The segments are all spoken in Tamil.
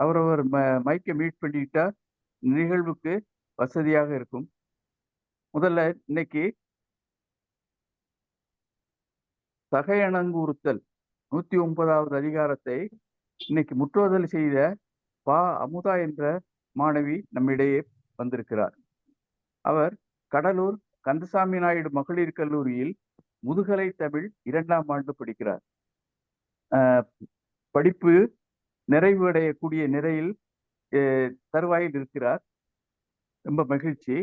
அவரவர் மைக்கை மியூட் பண்ணிட்டா நிகழ்வுக்கு வசதியாக இருக்கும். முதல்ல இன்னைக்கு தகையணங்குறுத்தல் 109வது அதிகாரத்தை இன்னைக்கு முற்றுவதல் செய்த பா. அமுதா என்ற மாணவி நம்மிடையே வந்திருக்கிறார். அவர் கடலூர் கந்தசாமி நாயுடு மகளிர் கல்லூரியில் முதுகலை தமிழ் 2ஆம் ஆண்டு படிக்கிறார். படிப்பு நிறைவு அடையக்கூடிய நிலையில் தருவாயில் இருக்கிறார். ரொம்ப மகிழ்ச்சி.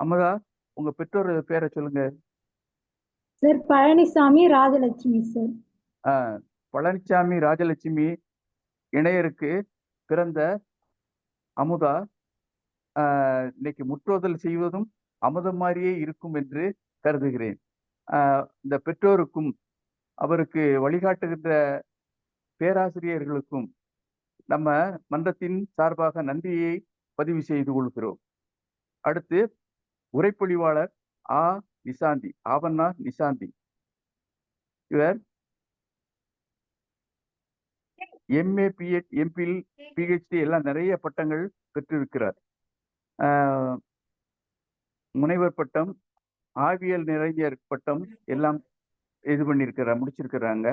அமுதா, உங்க பெற்றோர் பேரை சொல்லுங்க. சார் பழனிசாமி ராஜலட்சுமி. சார் பழனிசாமி ராஜலட்சுமி இணையருக்கு பிறந்த அமுதா இன்னைக்கு முற்றுவதல் செய்வதும் அமுதம் மாதிரியே இருக்கும் என்று கருதுகிறேன். இந்த பெற்றோருக்கும் அவருக்கு வழிகாட்டுகின்ற பேராசிரியர்களுக்கும் நம்ம மன்றத்தின் சார்பாக நன்றியை பதிவு செய்து கொள்கிறோம். அடுத்து உரைப்பொழிவாளர் நிசாந்தி, ஆவண்ணா நிசாந்தி. இவர் MA, PhD, MPhil, PhD எல்லாம் நிறைய பட்டங்கள் பெற்றிருக்கிறார். முனைவர் பட்டம், ஆய்வியல் நிறைஞர் பட்டம் எல்லாம் முடிச்சிருக்கிறாங்க.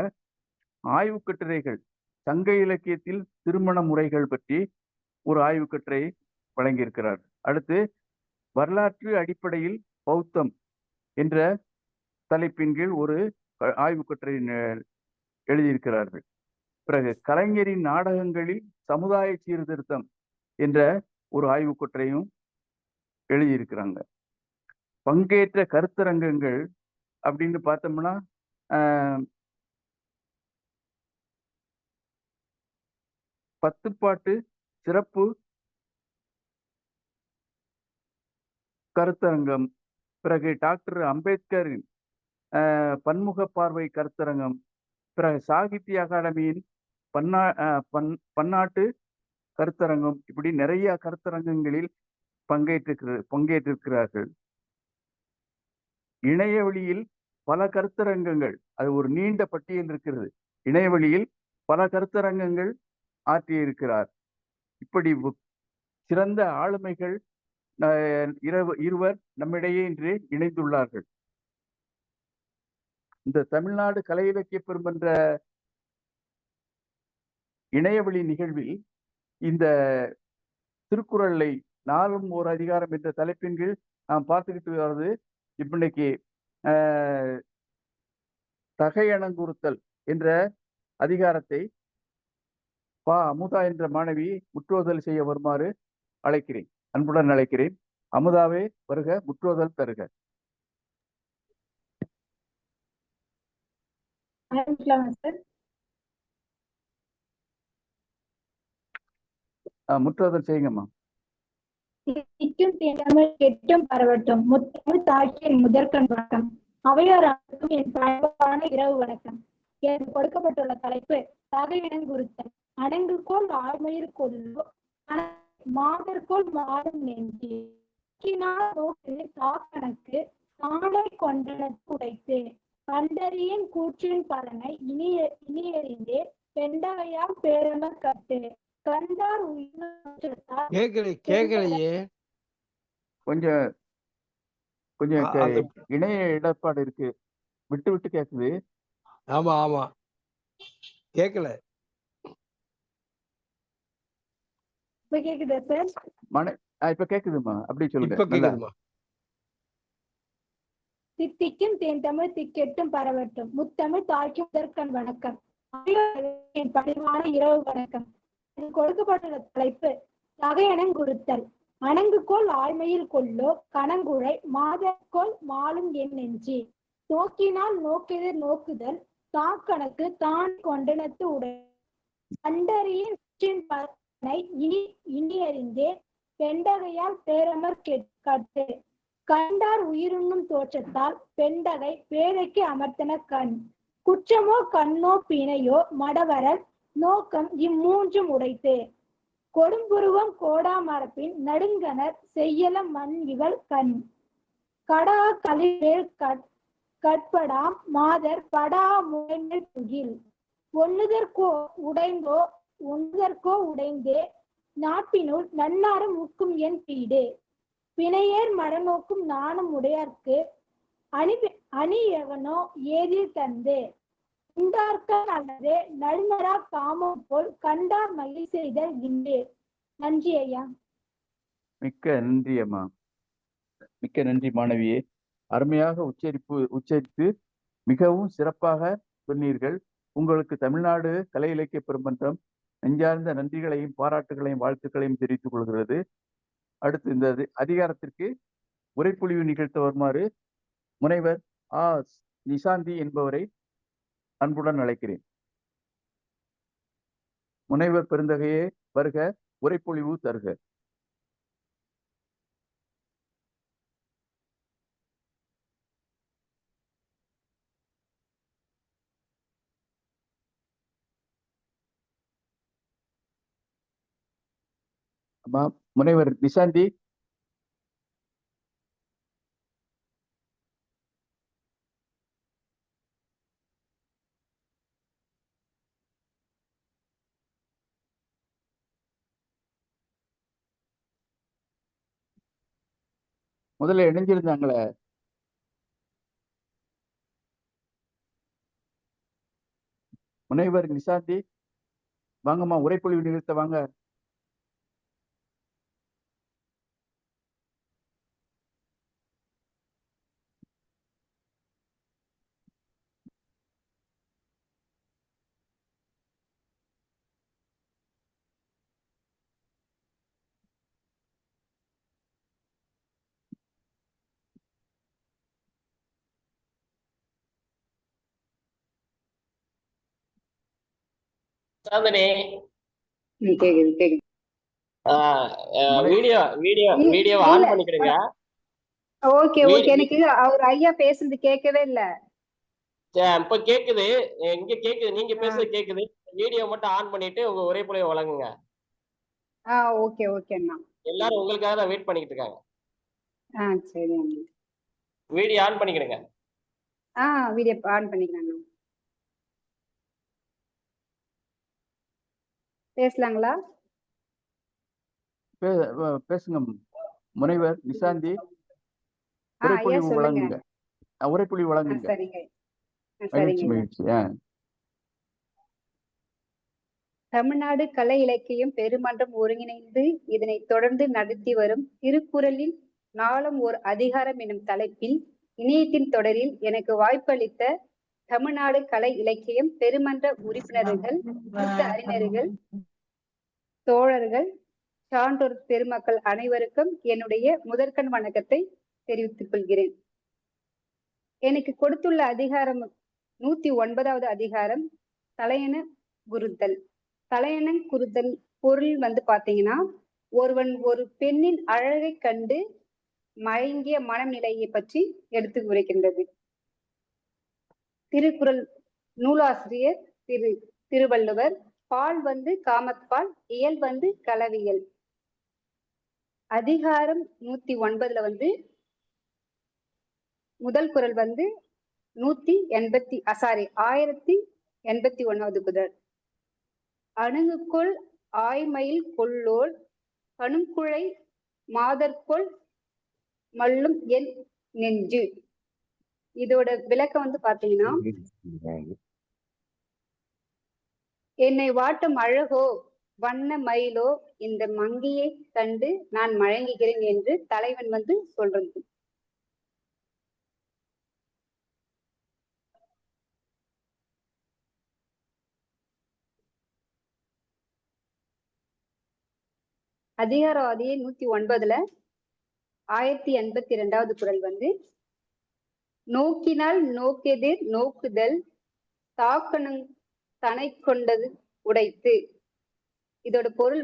ஆய்வு கட்டுரைகள், சங்க இலக்கியத்தில் திருமண முறைகள் பற்றி ஒரு ஆய்வு கட்டுரை வழங்கியிருக்கிறார். அடுத்து வரலாற்று அடிப்படையில் பௌத்தம் என்ற தலைப்பின் கீழ் ஒரு ஆய்வு கட்டுரை எழுதியிருக்கிறார்கள். பிறகு கலைஞரின் நாடகங்களில் சமுதாய சீர்திருத்தம் என்ற ஒரு ஆய்வு கட்டுரையும் எழுதியிருக்கிறாங்க. பங்கேற்ற கருத்தரங்கங்கள் அப்படின்னு பார்த்தோம்னா 10 பாட்டு சிறப்பு கருத்தரங்கம், பிறகு டாக்டர் அம்பேத்கரின் பன்முக பார்வை கருத்தரங்கம், பிறகு சாகித்ய அகாடமியின் பன்னாட்டு கருத்தரங்கம், இப்படி நிறைய கருத்தரங்கங்களில் பங்கேற்றிருக்கிறார்கள். இணையவழியில் பல கருத்தரங்கங்கள், அது ஒரு நீண்ட பட்டியல் இருக்கிறது. இணையவழியில் பல கருத்தரங்கங்கள் ஆற்றியிருக்கிறார். இப்படி சிறந்த ஆளுமைகள் இருவர் நம்மிடையே இன்று இணைந்துள்ளார்கள். இந்த தமிழ்நாடு கலை இலக்கிய பெருமன்ற இணையவழி நிகழ்வில் இந்த திருக்குறளை நாளும் ஒரு அதிகாரம் என்ற தலைப்பின் கீழ் நாம் பார்த்துக்கிட்டு வருவது. இன்னைக்கு தகையணங்குறுத்தல் என்ற அதிகாரத்தை பா. அமுதா என்ற மாணவி முற்றுவதல் செய்ய வருமாறு அழைக்கிறேன், அன்புடன் அழைக்கிறேன். அமுதாவே வருக, முற்றுவதல் தருக. முற்றுவதல் செய்யுங்கம்மா. கெட்டும் பரவட்டும் முத்தமிழ் தாய்க்கின் முதற்கண் வணக்கம். அவையோர் அனைவருக்கும் என் பணிவான இரவு வணக்கம். எனக்கு கொடுக்கப்பட்டுள்ள தலைப்பு தகையணங்குறுத்தல். அடங்குகோள் ஆழ்மயிர் கொள்ளோ மாதர்கோள் மாறும் நெஞ்சு கணக்கு தாளை கொண்டனத்து உடைத்து கண்டறியின் கூற்றின் பலனை இனியறிந்தே பெண்டகையால் பேரமர் கட்டு கண்டார் கேக்கலையே. கொஞ்சம் இணைய இடர்பாடு இருக்கு, விட்டு விட்டு கேக்குது. ஆமா ஆமா, கேக்கல. இப்ப கேக்குதா சார்? இப்ப கேக்குதுமா, அப்படி சொல்லுங்க. இப்ப கேக்குதுமா. தித்திக்கும் தேன் தமிழ் திக்கெட்டும் பரவட்டும் முத்தமிழ் தாய்க்கும் முதற்கண் வணக்கம். என் பணிவான இரவு வணக்கம். கொடுக்கப்பட்டுள்ள தலைப்பு தகையணங்குறுத்தல். அணங்குகோள் ஆழ்மையில் கொள்ளோ கணங்குழை மாதர்கோள் மாலும் என் நெஞ்சு நோக்கினால் நோக்கெதிர் நோக்குதல் தாக்கணக்கு தான் கொண்டனத்து உடை கண்டறியின் இனியறிந்தே பெண்டகையால் பேரமர் கட்டு கண்டார் உயிருண்ணும் தோற்றத்தால் பெண்டகை பேதைக்கு அமர்த்தன கண் குற்றமோ கண்ணோ பிணையோ மடவரல் நோக்கம் இம்மூன்றும் உடைத்து கொடும்புருவம் கோடாமரப்பின் நடுங்கனர் செய்யல மண் இவள் கண் கடா கலிவேல் கட்படாம் மாதர் படா முறைமேல் துகில் ஒன்னுதற்கோ உடைந்தோ உண்ணுதற்கோ உடைந்தே நாட்டினுள் நன்னார முக்கும் என் பீடு பிணையேர் மடநோக்கும் நாணம் உடையார்க்கு அணியவனோ ஏதில் தந்து உண்டார்க்க அல்லது நடுநரா காமம் போல் கண்டார் மகிழ் செய்தல் இன்று. நன்றி ஐயா. மிக்க நன்றி அம்மா. மிக்க நன்றி மாணவியே. அருமையாக உச்சரித்து மிகவும் சிறப்பாக சொன்னீர்கள். உங்களுக்கு தமிழ்நாடு கலை இலக்கிய பெருமன்றம் நெஞ்சார்ந்த நன்றிகளையும் பாராட்டுகளையும் வாழ்த்துக்களையும் தெரிவித்துக் கொள்கிறது. அடுத்து இந்த அதிகாரத்திற்கு உரைப்பொழிவு நிகழ்த்த வருமாறு முனைவர் ஆ நிசாந்தி என்பவரை அன்புடன் அழைக்கிறேன். முனைவர் பெருந்தகையே வருக, உரைப்பொழிவு தருக. அம்மா முனைவர் நிசாந்தி. முதல்ல இணைஞ்சிருந்தாங்களே, முனைவர் நிசாந்தி வாங்கம்மா, உரைப்பொழிவு நிகழ்த்த வாங்க. சாந்தனே, வீடியோ ஆன் பண்ணிக்கிறீங்க. Okay okay. எனக்கு அவர் ஐயா பேசுறது கேட்கவே இல்ல. இப்ப கேக்குது, இங்க கேக்குது, நீங்க பேசுறது கேக்குது. வீடியோ மட்டும் ஆன் பண்ணிட்டு உங்க உரைப்பொழிவை வழங்குங்க. ஓகே ஓகே அண்ணா. எல்லாரும் உங்களுக்காக தான் வெயிட் பண்ணிக்கிட்டு இருக்காங்க. சரி அண்ணா. வீடியோ ஆன் பண்ணிக்கிறேங்க. வீடியோ ஆன் பண்ணிக்கிறேன். பேசலாங்களா? பேசுங்க முனைவர் நிசாந்தி. உரைப்பொழிவு வழங்குங்க. உரைப்பொழிவு வழங்குங்க. மகிழ்ச்சி மகிழ்ச்சி. தமிழ்நாடு கலை இலக்கியம் பெருமன்றம் ஒருங்கிணைந்து இதனை தொடர்ந்து நடத்தி வரும் திருக்குறளில் நாளும் ஓர் அதிகாரம் எனும் தலைப்பில் இணையத்தின் தொடரில் எனக்கு வாய்ப்பளித்த தமிழ்நாடு கலை இலக்கியம் பெருமன்ற உறுப்பினர்கள், மூத்த அறிஞர்கள், தோழர்கள், சான்றோர் பெருமக்கள் அனைவருக்கும் என்னுடைய முதற்கண் வணக்கத்தை தெரிவித்துக் கொள்கிறேன். எனக்கு கொடுத்துள்ள அதிகாரம் 109வது அதிகாரம் தலையண குருத்தல். தலையண குருத்தல் பொருள் பாத்தீங்கன்னா, ஒருவன் ஒரு பெண்ணின் அழகை கண்டு மயங்கிய மனநிலையை பற்றி எடுத்து உரைக்கின்றது. திருக்குறள் நூலாசிரியர் திருவள்ளுவர். பால் காமத்பால், இயல் களவியல். அதிகாரம் 109ல முதல் குறள் 1081வது குறள். அணுகுகொள் ஆய்மயில் கொள்ளோல் கணுக்குழை மாதர்கொள் மல்லும் என் நெஞ்சு. இதோட விளக்கம் பாத்தீங்கன்னா, என்னை வாட்டும் அழகோ வண்ண மயிலோ இந்த மங்கியை கண்டு நான் மயங்குகிறேன் என்று தலைவன் சொல்றது. அதிகாரம் அதே 109ல 1082வது குறள் நோக்கினால் நோக்கெதிர் நோக்குதல் தாக்கணும் தனை கொண்டது உடைத்து. இதோட பொருள்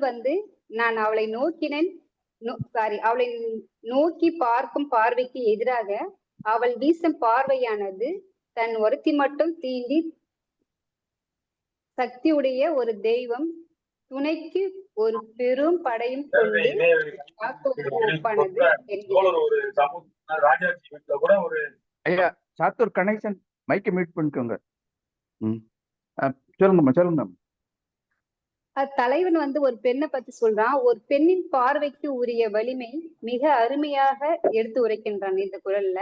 நான் அவளை நோக்கினேன், அவளை நோக்கி பார்க்கும் பார்வைக்கு எதிராக அவள் வீசும் பார்வையானது தன் ஒருத்தி மட்டும் தீண்டி சக்தியுடைய ஒரு தெய்வம் துணைக்கு ஒரு பெரும் படையும் கொண்டு ஒப்பானது. ஐயா சாத்தூர் கணேசன் மைக்கை மியூட் பண்ணிக்கோங்க. சொல்லுங்கம்மா சொல்லுங்க. தலைவன் வந்து ஒரு பெண்ணை பத்தி சொல்றான். ஒரு பெண்ணின் பார்வைக்கு உரிய வலிமை மிக அருமையாக எடுத்து உரைக்கின்றான் இந்த குறள்ல.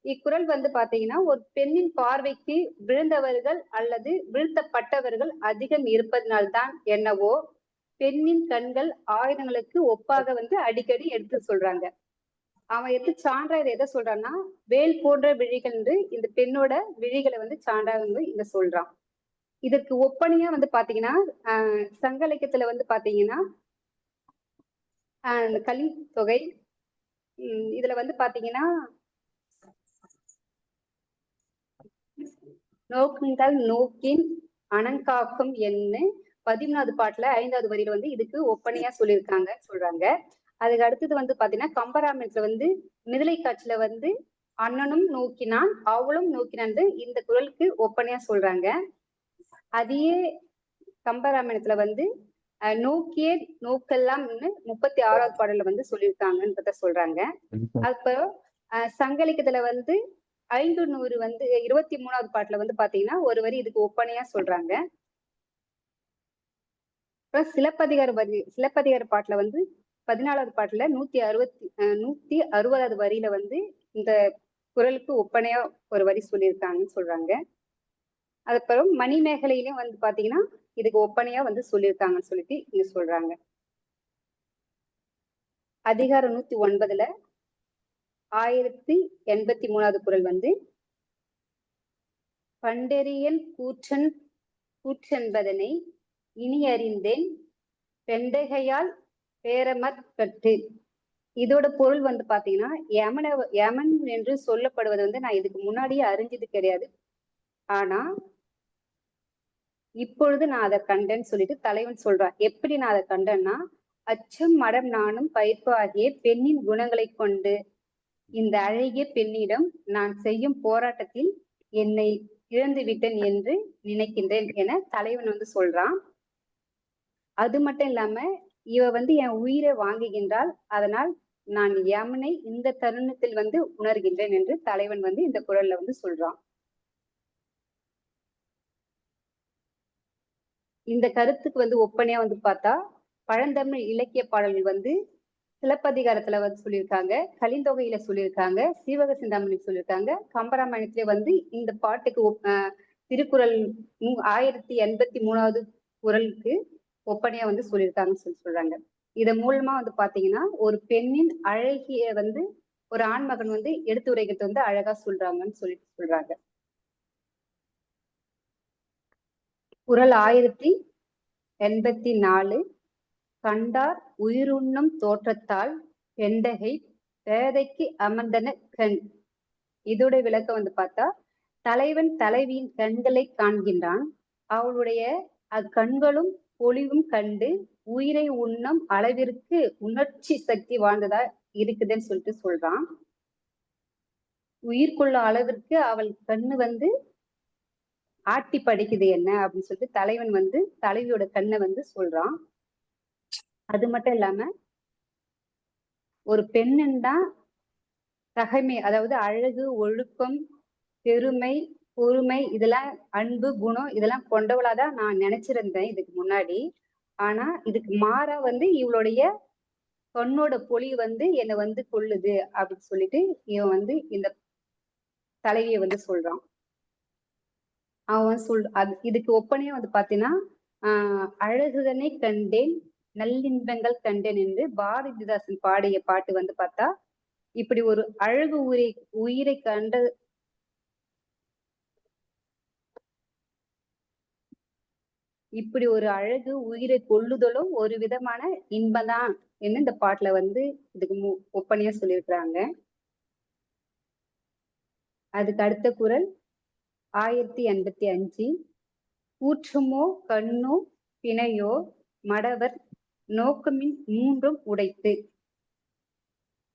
இக்குறள் வந்து பாத்தீங்கன்னா, ஒரு பெண்ணின் பார்வைக்கு விழுந்தவர்கள் அல்லது வீழ்த்தப்பட்டவர்கள் அதிகம் இருப்பதனால்தான் என்னவோ பெண்ணின் கண்கள் ஆயுதங்களுக்கு ஒப்பாக வந்து அடிக்கடி எடுத்து சொல்றாங்க. அவன் சான்றா இதை எதை சொல்றான்னா, வேல் போன்ற விழிகள் என்று இந்த பெண்ணோட விழிகளை வந்து சான்றா வந்து இங்க சொல்றான். இதற்கு ஒப்பனையா வந்து பாத்தீங்கன்னா, சங்க இலக்கியத்துல வந்து பாத்தீங்கன்னா கலித்தொகை இதுல வந்து பாத்தீங்கன்னா நோக்குங்கள் நோக்கின் அணங்காக்கும் என்ன 13வது பாட்டுல 5வது வரியில வந்து இதுக்கு ஒப்பனையா சொல்லியிருக்காங்க சொல்றாங்க. அதுக்கு அடுத்தது வந்து பாத்தீங்கன்னா கம்பராமாயணத்துல வந்து மிதிலை காட்சியில வந்து அண்ணனும் நோக்கினான் அவளும் நோக்கினான் இந்த குறளுக்கு ஒப்பனையா சொல்றாங்க. அதையே கம்பராமாயணத்துல வந்து நோக்கிய நோக்கெல்லாம் 36வது பாடல்ல வந்து சொல்லியிருக்காங்கன்றத சொல்றாங்க. அப்புறம் சங்க இலக்கியத்துல வந்து 500 வந்து 23வது பாட்டுல வந்து பாத்தீங்கன்னா ஒரு வரி இதுக்கு ஒப்பனையா சொல்றாங்க. அப்புறம் சிலப்பதிகார பாட்டுல வந்து 14வது பாட்டுல 160வது வரியில வந்து இந்த குறளுக்கு ஒப்பனையா ஒரு வரி சொல்லியிருக்காங்கன்னு சொல்றாங்க. அதுக்கப்புறம் மணிமேகலையிலும் வந்து பாத்தீங்கன்னா இதுக்கு ஒப்பனையா வந்து சொல்லியிருக்காங்கன்னு சொல்லிட்டு இங்க சொல்றாங்க. அதிகாரம் 109ல 1083வது குறள் வந்து பண்டெறியல் கூற்றென்பதனை இனி அறிந்தேன் பெண்டகையால் பேரமற்கட்டு. இதோட பொருள் வந்து பாத்தீங்கன்னா யமன் என்று சொல்லப்படுவது வந்து நான் இதுக்கு முன்னாடியே அறிஞ்சது கிடையாது. ஆனா இப்பொழுது நான் அதை கண்டேன்னு சொல்லிட்டு தலைவன் சொல்றான். எப்படி நான் அதை கண்டேன்னா, அச்சம் மடம் நானும் பயிர்ப்பு ஆகிய பெண்ணின் குணங்களை கொண்டு இந்த அழகிய பெண்ணிடம் நான் செய்யும் போராட்டத்தில் என்னை இழந்து விட்டேன் என்று நினைக்கின்றேன் என தலைவன் வந்து சொல்றான். அது மட்டும் இல்லாம இவ வந்து என் உயிரை வாங்குகின்றாள், அதனால் நான் யமனை இந்த தருணத்தில் வந்து உணர்கின்றேன் என்று தலைவன் வந்து இந்த குறள்ல வந்து சொல்றான். இந்த கருத்துக்கு வந்து ஒப்பனையா வந்து பார்த்தா பழந்தமிழ் இலக்கிய பாடல்கள் வந்து சிலப்பதிகாரத்துல வந்து சொல்லியிருக்காங்க, கலிந்தொகையில சொல்லியிருக்காங்க, சீவக சிந்தாமணி சொல்லியிருக்காங்க, கம்பராமாயணத்திலே வந்து இந்த பாட்டுக்கு திருக்குறள் 1083வது குறளுக்கு ஒப்பனையா வந்து சொல்லியிருக்காங்கன்னு சொல்றாங்க. இதன் மூலமா வந்து பாத்தீங்கன்னா ஒரு பெண்ணின் அழகிய வந்து ஒரு ஆண்மகன் வந்து எடுத்து உரைக்கிறது வந்து அழகா சொல்றாங்கன்னு சொல்றாங்க. குறள் 1084 கண்டார் உயிருண்ணும் தோற்றத்தால் பெண்டகை பேதைக்கு அமர்ந்தன கண். இதோட விளக்கம் வந்து பார்த்தா தலைவன் தலைவியின் கண்களை காண்கின்றான், அவளுடைய அக்கண்களும் பொலிவும் கண்டு உயிரை உண்ணும் அளவிற்கு உணர்ச்சி சக்தி வாழ்ந்ததா இருக்குதுன்னு சொல்லிட்டு சொல்றான். உயிர்கொள்ள அளவிற்கு அவள் கண்ணு வந்து ஆட்டி படிக்குது என்ன அப்படின்னு சொல்லிட்டு தலைவன் வந்து தலைவியோட கண்ணை வந்து சொல்றான். அது மட்டும் இல்லாம ஒரு பெண்ணுன்னா தகைமை, அதாவது அழகு, ஒழுக்கம், பெருமை, பொறுமை, இதெல்லாம் அன்பு, குணம் இதெல்லாம் கொண்டவளாதான் நான் நினைச்சிருந்தேன் இதுக்கு முன்னாடி. ஆனா இதுக்கு மாறா வந்து இவளுடைய பொண்ணோட பொலி வந்து என்னை வந்து கொள்ளுது அப்படின்னு சொல்லிட்டு இவன் வந்து இந்த தலைவியை வந்து சொல்றான். அவன் இதுக்கு ஒப்பனையும் வந்து பாத்தீங்கன்னா அழகுதனை கண்டேன் நல்லின்பங்கள் கண்டேன் என்று பாரதிதாசன் பாடிய பாட்டு வந்து பார்த்தா இப்படி ஒரு அழகு உயிரை கண்ட இப்படி ஒரு அழகு உயிரை கொள்ளுதலும் ஒரு விதமான இன்பம்தான் என்று இந்த பாட்டுல வந்து இதுக்கு ஒப்பனையா சொல்லியிருக்கிறாங்க. அதுக்கு அடுத்த குறள் 1085 கூற்றுமோ கண்ணோ பிணையோ மடவர் நோக்கமின் மூன்றும் உடைத்து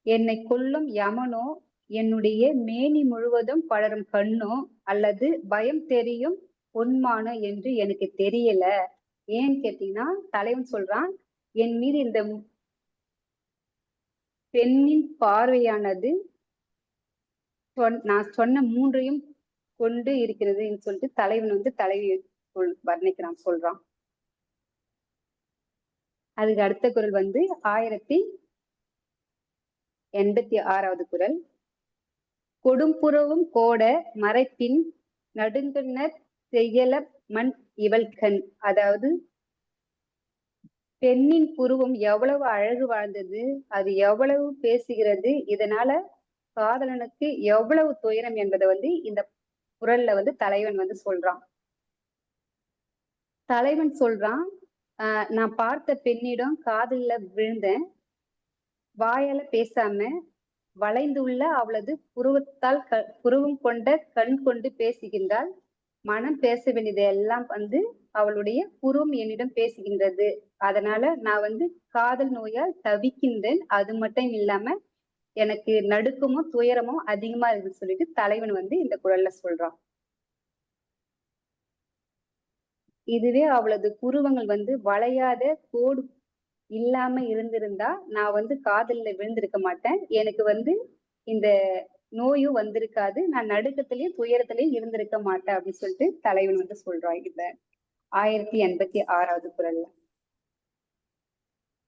என்னை கொல்லும் யமனோ என்னுடைய மேனி முழுவதும் படரும் கண்ணோ அல்லது பயம் தெரியும் பொன்மானோ என்று எனக்கு தெரியல. ஏன்னு கேட்டீங்கன்னா தலைவன் சொல்றான், என் மீது இந்த பெண்ணின் பார்வையானது நான் சொன்ன மூன்றையும் கொண்டு இருக்கிறதுன்னு சொல்லிட்டு தலைவன் வந்து தலைவி வர்ணிக்கிறான் சொல்றான். அதுக்கு அடுத்த குறள் வந்து 1086வது குறள். கொடும்புறவும் கோட மறைப்பின் நடுங்கண்ணர் செய்யல மண் இவள்கண். அதாவது பெண்ணின் புருவம் எவ்வளவு அழகு வாழ்ந்தது, அது எவ்வளவு பேசுகிறது, இதனால காதலனுக்கு எவ்வளவு துயரம் என்பதை வந்து இந்த குறள்ல வந்து தலைவன் வந்து சொல்றான். தலைவன் சொல்றான், நான் பார்த்த பெண்ணிடம் காதல்ல விழுந்தேன், வாயால பேசாம வளைந்துள்ள அவளது புருவத்தால் புருவம் கொண்ட கண் கொண்டு பேசுகின்றாள், மனம் பேச வேண்டியது எல்லாம் வந்து அவளுடைய புருவம் என்னிடம் பேசுகின்றது, அதனால நான் வந்து காதல் நோயால் தவிக்கின்றேன், அது மட்டும் இல்லாம எனக்கு நடுக்கமும் துயரமும் அதிகமா இருக்குன்னு சொல்லிட்டு தலைவன் வந்து இந்த குறள்ல சொல்றான். இதுவே அவளது புருவங்கள் வந்து வளையாத கோடு இல்லாம இருந்திருந்தா நான் வந்து காதல்ல விழுந்திருக்க மாட்டேன், எனக்கு வந்து இந்த நோயும் வந்திருக்காது, நான் நடுக்கத்திலயும் துயரத்திலயும் இருந்திருக்க மாட்டேன் அப்படின்னு சொல்லிட்டு தலைவன் வந்து சொல்றான் இந்த 1086வது குறள்ல.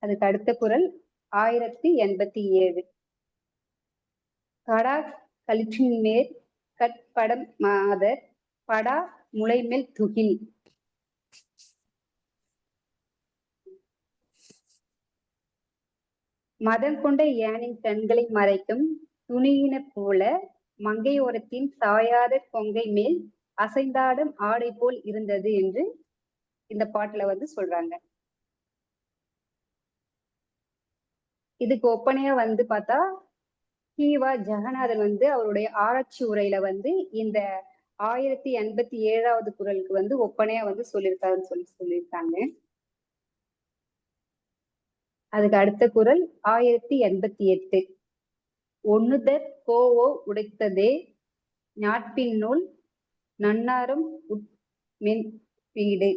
அதுக்கு அடுத்த குறள் 1087. கடா களிற்றின் மேல் கட்படம் மாதர் படா முளைமேல் துகில். மதம் கொண்ட யானின் கண்களை மறைக்கும் துணியின போல மங்கையோரத்தின் சாயாத கொங்கை மேல் அசைந்தாடும் ஆடை போல் இருந்தது என்று இந்த பாட்டுல வந்து சொல்றாங்க. இதுக்கு ஒப்பனையா வந்து பார்த்தா கீவா ஜெகநாதன் வந்து அவருடைய ஆராய்ச்சி உரையில வந்து இந்த 1087வது குறளுக்கு வந்து ஒப்பனையா வந்து சொல்லியிருக்காருன்னு சொல்லியிருக்காங்க. அதுக்கு அடுத்த குறள் 1088. ஒண்ணுதற் கோவோ உடைத்ததே ஞாட்பின் நூல் நன்னாரும் மென் வீடு.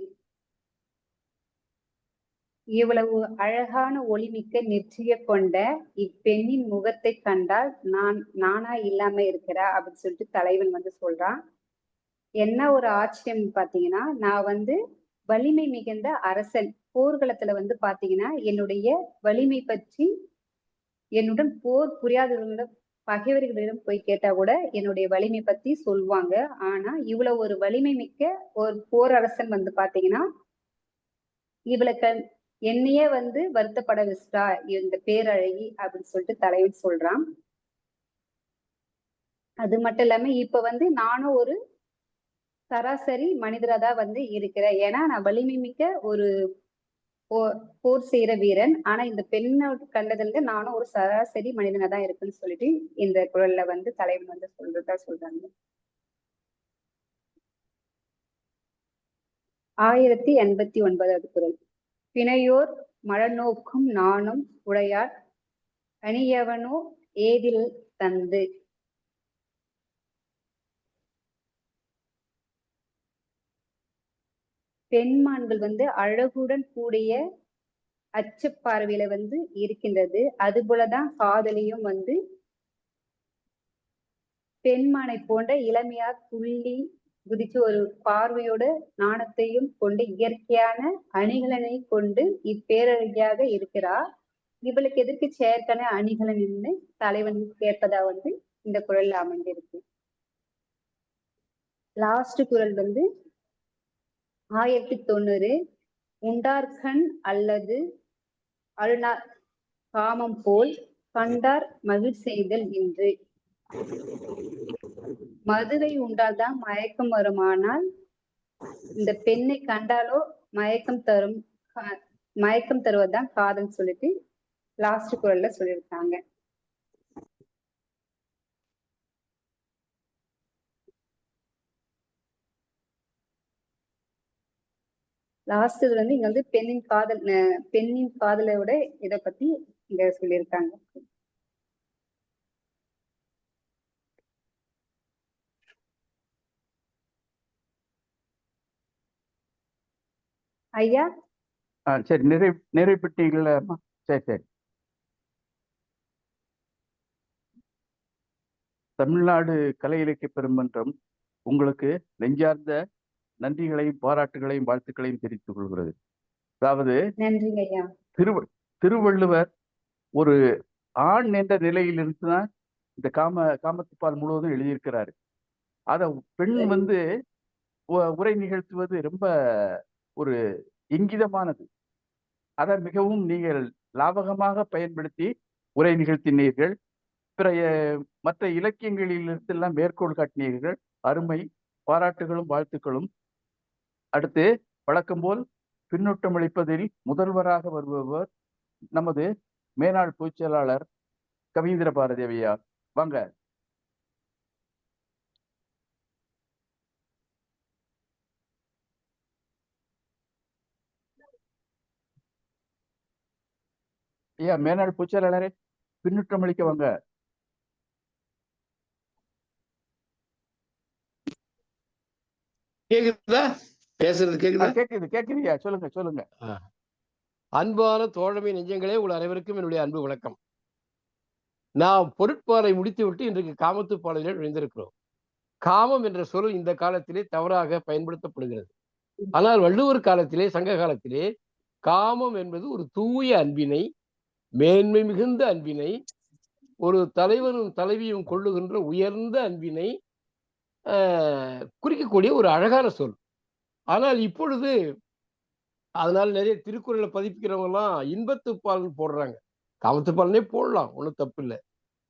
இவ்வளவு அழகான ஒளிமிக்க நெற்றிய கொண்ட இப்பெண்ணின் முகத்தை கண்டால் நானா இல்லாம இருக்கிறா அப்படின்னு சொல்லிட்டு தலைவன் வந்து சொல்றான். என்ன ஒரு ஆச்சரியம் பாத்தீங்கன்னா, நான் வந்து வலிமை மிகுந்த அரசன், போர்க்களத்துல வந்து பாத்தீங்கன்னா என்னுடைய வலிமை பற்றி என்னுடன் போர் புரியாதவர்களிடம் பகைவர்களிடம் போய் கேட்டா கூட என்னுடைய வலிமை பத்தி சொல்லுவாங்க. ஆனா இவ்வளவு ஒரு வலிமை மிக்க ஒரு போர் அரசன் வந்து பாத்தீங்கன்னா இவளுக்கு என்னையே வந்து வருத்தப்பட வச்சுட்டா இந்த பேரழகி அப்படின்னு சொல்லிட்டு தலைவன் சொல்றான். அது மட்டும் இல்லாம இப்ப வந்து நானும் ஒரு சராசரி மனிதரா தான் வந்து இருக்கிறேன், ஏன்னா நான் வலிமை மிக்க ஒரு போர் செய்யற வீரன், ஆனா இந்த பெண்ணை கண்டதுல நானும் ஒரு சராசரி மனிதனா தான் இருக்குன்னு சொல்லிட்டு இந்த குறள்ல வந்து தலைவன் வந்து சொல்றாங்க. 1089வது குறள். பிணையோர் மழநோக்கும் நானும் உடையார் அணியவனோ ஏதில் தந்து. பெண்மான்கள் வந்து அழகுடன் கூடிய அச்சப்பார்வையில வந்து இருக்கின்றது, அது போலதான் காதலியும் வந்து பெண்மானை போன்ற இளமையா துள்ளி குதிச்சு ஒரு பார்வையோட நாணத்தையும் கொண்டு இயற்கையான அணிகலனை கொண்டு இப்பேரழகியாக இருக்கிறார், இவளுக்கு எதற்கு செயற்கன அணிகலன் தலைவன் கேட்பதா வந்து இந்த குறள்ல அமைந்திருக்கு. லாஸ்ட் குறள் வந்து 1090. உண்டார்கண் அல்லது அருணார் காமம் போல் கண்டார் மகிழ் செய்தல் என்று. மதுவை உண்டால்தான் மயக்கம் வருமானால் இந்த பெண்ணை கண்டாலோ மயக்கம் தருவதுதான் காதல் சொல்லிட்டு லாஸ்ட் குறள்ல சொல்லியிருக்காங்க. லாஸ்ட் இது வந்து இங்க வந்து பெண்ணின் காதலோட இதை பத்தி இங்க சொல்லியிருக்காங்க. ஐயா சரி, நிறைவேற்றீங்களா? சரி. தமிழ்நாடு கலை இலக்கிய பெருமன்றம் உங்களுக்கு நெஞ்சார்ந்த நன்றிகளையும் பாராட்டுகளையும் வாழ்த்துக்களையும் தெரிவித்துக் கொள்கிறது. அதாவது நன்றிங்க ஐயா. திருவள்ளுவர் ஒரு ஆண் என்ற நிலையிலிருந்து தான் இந்த காமத்துப்பால் முழுவதும் எழுதியிருக்கிறாரு. அத பெண் உரை நிகழ்த்துவது ரொம்ப ஒரு இங்கிதமானது. அதை மிகவும் நீங்கள் லாபகமாக பயன்படுத்தி உரை நிகழ்த்தினீர்கள். மற்ற இலக்கியங்களிலிருந்து எல்லாம் மேற்கோள் காட்டினீர்கள். அருமை, பாராட்டுகளும் வாழ்த்துக்களும். அடுத்து வழக்கம் போல் பின்னூட்டம் அளிப்பதில் முதல்வராக வருபவர் நமது மேனாள் பொதுச் செயலாளர் கவீந்திர பாரதி ஐயா. வாங்க. ஐயா, மேனாள் பொதுச் செயலாளரே, பின்னூட்டம் அளிக்க வாங்க. கேக்குதா? பேசுறது கேக்குதா? கேக்குதுயா, சொல்லுங்க சொல்லுங்க. அன்பான தோழமை நெஞ்சங்களே, உங்கள் அனைவருக்கும் என்னுடைய அன்பு வணக்கம். நாம் பொருட்பாலை முடித்துவிட்டு இன்றைக்கு காமத்துப்பாலையிலே நுழைந்திருக்கிறோம். காமம் என்ற சொல் இந்த காலத்திலே தவறாக பயன்படுத்தப்படுகிறது. ஆனால் வள்ளுவர் காலத்திலே, சங்க காலத்திலே காமம் என்பது ஒரு தூய அன்பினை, மேன்மை மிகுந்த அன்பினை, ஒரு தலைவனும் தலைவியும் கொள்ளுகின்ற உயர்ந்த அன்பினை குறிக்கக்கூடிய ஒரு அழகான சொல். ஆனால் இப்பொழுது அதனால நிறைய திருக்குறளை பதிப்பிக்கிறவங்க எல்லாம் இன்பத்துப்பால் போடுறாங்க. காமத்துப்பால்னே போடலாம், ஒன்றும் தப்பு இல்லை.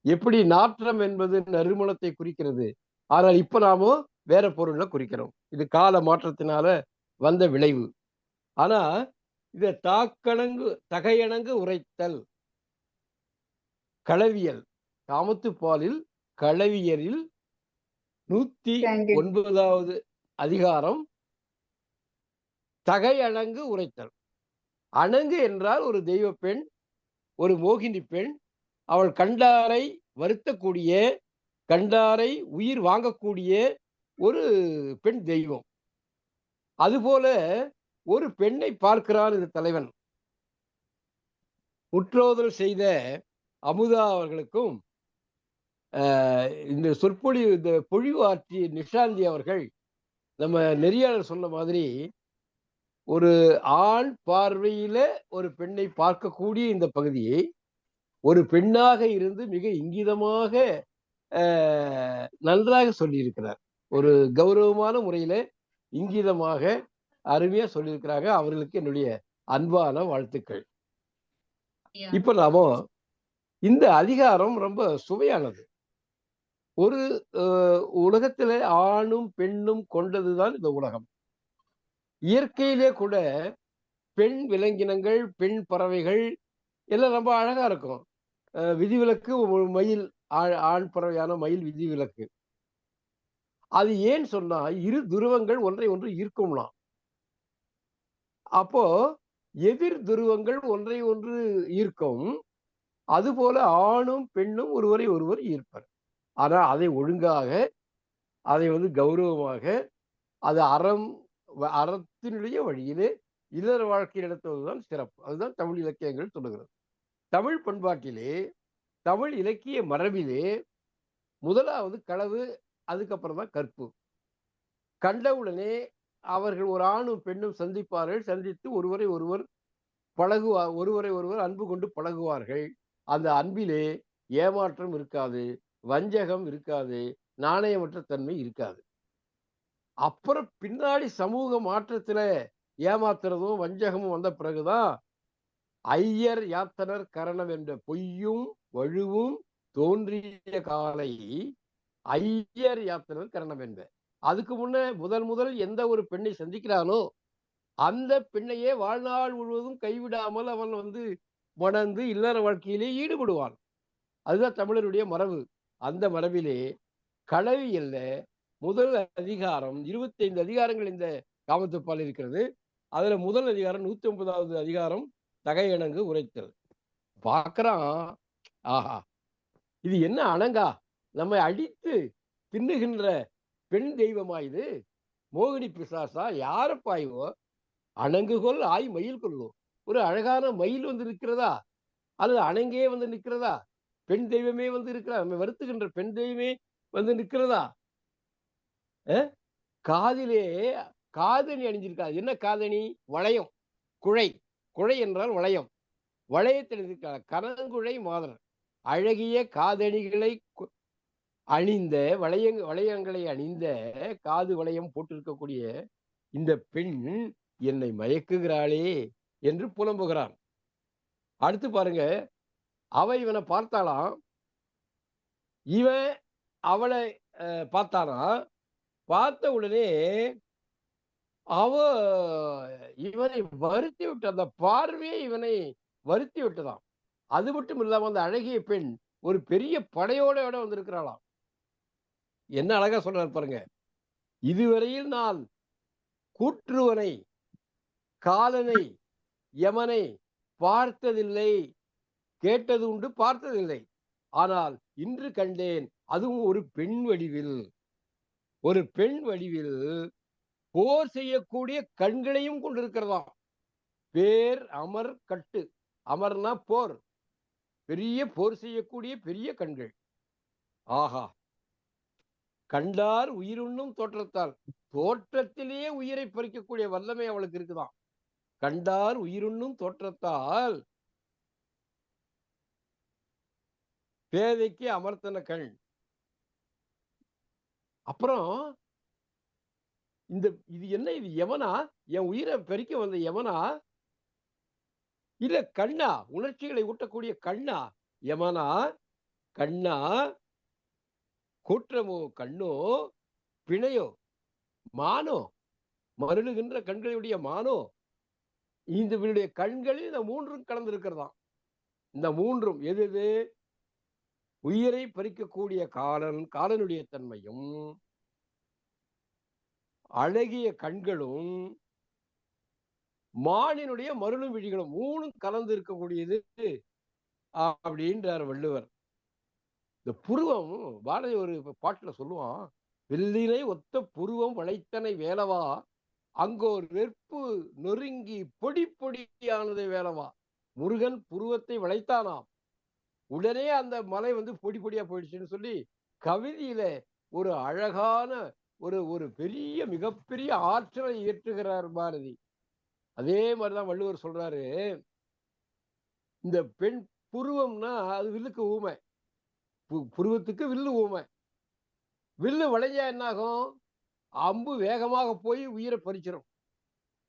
எப்படி நாற்றம் என்பது நறுமணத்தை குறிக்கிறது, ஆனால் இப்ப நாம வேற பொருள்ல குறிக்கிறோம். இது கால மாற்றத்தினால வந்த விளைவு. ஆனா இத தகையணங்கு உரைத்தல், களவியல், காமத்துப்பாலில் களவியலில் 109வது அதிகாரம் தகையணங்கு உரைத்தல். அணங்கு என்றால் ஒரு தெய்வ பெண், ஒரு மோகினி பெண், அவள் கண்டாரை வருத்தக்கூடிய, கண்டாரை உயிர் வாங்கக்கூடிய ஒரு பெண் தெய்வம். அதுபோல ஒரு பெண்ணை பார்க்கிறார் இந்த தலைவன். முற்றோதல் செய்த அமுதா அவர்களுக்கும் இந்த இந்த பொழிவு ஆற்றிய நிஷாந்தி அவர்கள், நம்ம நெறியாளர் சொன்ன மாதிரி, ஒரு ஆண் பார்வையில ஒரு பெண்ணை பார்க்கக்கூடிய இந்த பகுதியை ஒரு பெண்ணாக இருந்து மிக இங்கிதமாக நன்றாக சொல்லியிருக்கிறார். ஒரு கௌரவமான முறையில இங்கிதமாக அருமையா சொல்லியிருக்கிறாங்க. அவர்களுக்கு என்னுடைய அன்பான வாழ்த்துக்கள். இப்ப நாம இந்த அதிகாரம் ரொம்ப சுவையானது. ஒரு உலகத்துல ஆணும் பெண்ணும் கொண்டதுதான் இந்த உலகம். இயற்கையிலே கூட பெண் விலங்கினங்கள், பெண் பறவைகள் எல்லாம் ரொம்ப அழகா இருக்கும். விதிவிலக்கு மயில், ஆண் பறவையான மயில் விதிவிலக்கு. அது ஏன் சொன்னா, இரு துருவங்கள் ஒன்றை ஒன்று ஈர்க்கும்லாம். அப்போ எதிர் துருவங்கள் ஒன்றை ஒன்று ஈர்க்கும். அதுபோல ஆணும் பெண்ணும் ஒருவரை ஒருவர் ஈர்ப்பர். ஆனா அதை ஒழுங்காக, அதை கௌரவமாக, அது அறத்தினுடைய வழியிலே இல்லற வாழ்க்கை நடத்துவதுதான் சிறப்பு. அதுதான் தமிழ் இலக்கியங்கள் சொல்லுகிறது. தமிழ் பண்பாட்டிலே, தமிழ் இலக்கிய மரபிலே முதலாவது களவு, அதுக்கப்புறம் தான் கற்பு. கண்டவுடனே அவர்கள் ஒரு ஆணும் பெண்ணும் சந்திப்பார்கள். சந்தித்து ஒருவரை ஒருவர் ஒருவரை ஒருவர் அன்பு கொண்டு பழகுவார்கள். அந்த அன்பிலே ஏமாற்றம் இருக்காது, வஞ்சகம் இருக்காது, நாணயமற்ற தன்மை இருக்காது. அப்புறம் பின்னாடி சமூக மாற்றத்துல ஏமாத்துறதும் வஞ்சகமும் வந்த பிறகுதான் ஐயர் யாத்தனர் கரணம் என்ற பொய்யும் வழுவும் தோன்றிய காலை ஐயர் யாத்தனர் கரணம் என்ப. அதுக்கு முன்ன முதல் எந்த ஒரு பெண்ணை சந்திக்கிறானோ அந்த பெண்ணையே வாழ்நாள் முழுவதும் கைவிடாமல் அவன் மணந்து இல்லற வாழ்க்கையிலே ஈடுபடுவான். அதுதான் தமிழருடைய மரபு. அந்த மரபிலே களவியல்ல முதல் அதிகாரம், 25 அதிகாரங்கள் இந்த காமத்துப்பால் இருக்கிறது. அதுல முதல் அதிகாரம் 109வது அதிகாரம் தகையணங்கு உரைத்தல். பார்க்கறான், ஆஹா, இது என்ன அணங்கா, நம்மை அடித்து தின்னுகின்ற பெண் தெய்வமா இது? மோகினி பிசாசா? யாரப்பாய்வோ? அணங்குகொள் ஆய் மயில் கொள்ளும். ஒரு அழகான மயில் நிற்கிறதா, அல்லது அணங்கே நிற்கிறதா? பெண் தெய்வமே இருக்கிறதா? நம்ம வருத்துகின்ற பெண் தெய்வமே நிற்கிறதா? காதிலே காதணி அணிஞ்சிருக்காது. என்ன காதணி? வளையம். குழை. குழை என்றால் வளையம். வளையத்தில் இருக்கிறார். கனங்குழை மாதர் அழகிய காதணிகளை அணிந்த வளையங்களை அணிந்த காது வளையம் போட்டிருக்கக்கூடிய இந்த பெண் என்னை மயக்குகிறாளே என்று புலம்புகிறான். அடுத்து பாருங்க, அவ இவனை பார்த்தாலாம், இவன் அவளை பார்த்தானா. பார்த்த உடனே அவ இவனை வருத்தி விட்டு, அந்த பார்வையை இவனை வருத்தி விட்டதாம். அது மட்டும் இல்லாம அந்த அழகிய பெண் ஒரு பெரிய படையோட வந்திருக்கிறாளாம். என்ன அழகா சொல்றாரு பாருங்க, இதுவரையில் நான் கூற்றுவனை, காலனை, யமனை பார்த்ததில்லை, கேட்டது உண்டு, பார்த்ததில்லை. ஆனால் இன்று கண்டேன், அதுவும் ஒரு பெண் வடிவில். ஒரு பெண் வடிவில் போர் செய்யக்கூடிய கண்களையும் கொண்டிருக்கிறதாம். பேர் அமர் கட்டு. அமர்னா போர், பெரிய போர் செய்யக்கூடிய பெரிய கண்கள். ஆஹா, கண்டார் உயிருண்ணும் தோற்றத்தால், தோற்றத்திலேயே உயிரை பறிக்கக்கூடிய வல்லமை அவளுக்கு இருக்குதாம். கண்டார் உயிருண்ணும் தோற்றத்தால் பேதைக்கு அமர்த்தன கண். அப்புறம் இது என்ன, இது யமனா, என் உயிரை பறிக்க வந்த யமனா, இல்ல கண்ணா, உணர்ச்சிகளை ஊட்டக்கூடிய கண்ணா, யமனா, கண்ணா, கூற்றமோ, கண்ணோ, பிணையோ, மானோ, மருளுகின்ற கண்களுடைய மானோ, இந்த கண்களில் இந்த மூன்றும் கலந்திருக்கிறதாம். இந்த மூன்றும் எது? உயிரை பறிக்கக்கூடிய காலனுடைய தன்மையும், அழகிய கண்களும், மானினுடைய மருளும் விழிகளும், மூணும் கலந்து இருக்கக்கூடியது அப்படின்றார் வள்ளுவர். இந்த புருவம், பாரதி ஒரு பாட்டுல சொல்லுவான், வெள்ளினை ஒத்த புருவம் வளைத்தனை வேலவா, அங்கோர் வெற்பு நொறுங்கி பொடி பொடியானது வேலவா. முருகன் புருவத்தை வளைத்தானாம், உடனே அந்த மலை பொடி பொடியா போயிடுச்சுன்னு சொல்லி கவிதையில ஒரு அழகான ஒரு பெரிய மிகப்பெரிய ஆற்றலை ஏற்றுகிறார் பாரதி. அதே மாதிரிதான் வள்ளுவர் சொல்றாரு, இந்த பெண் புருவம்னா அது வில்லுக்கு ஊமை, புருவத்துக்கு வில்லு ஊமை. வில்லு வளைஞ்சா என்னாகும், அம்பு வேகமாக போய் உயிரை பறிச்சிடும்.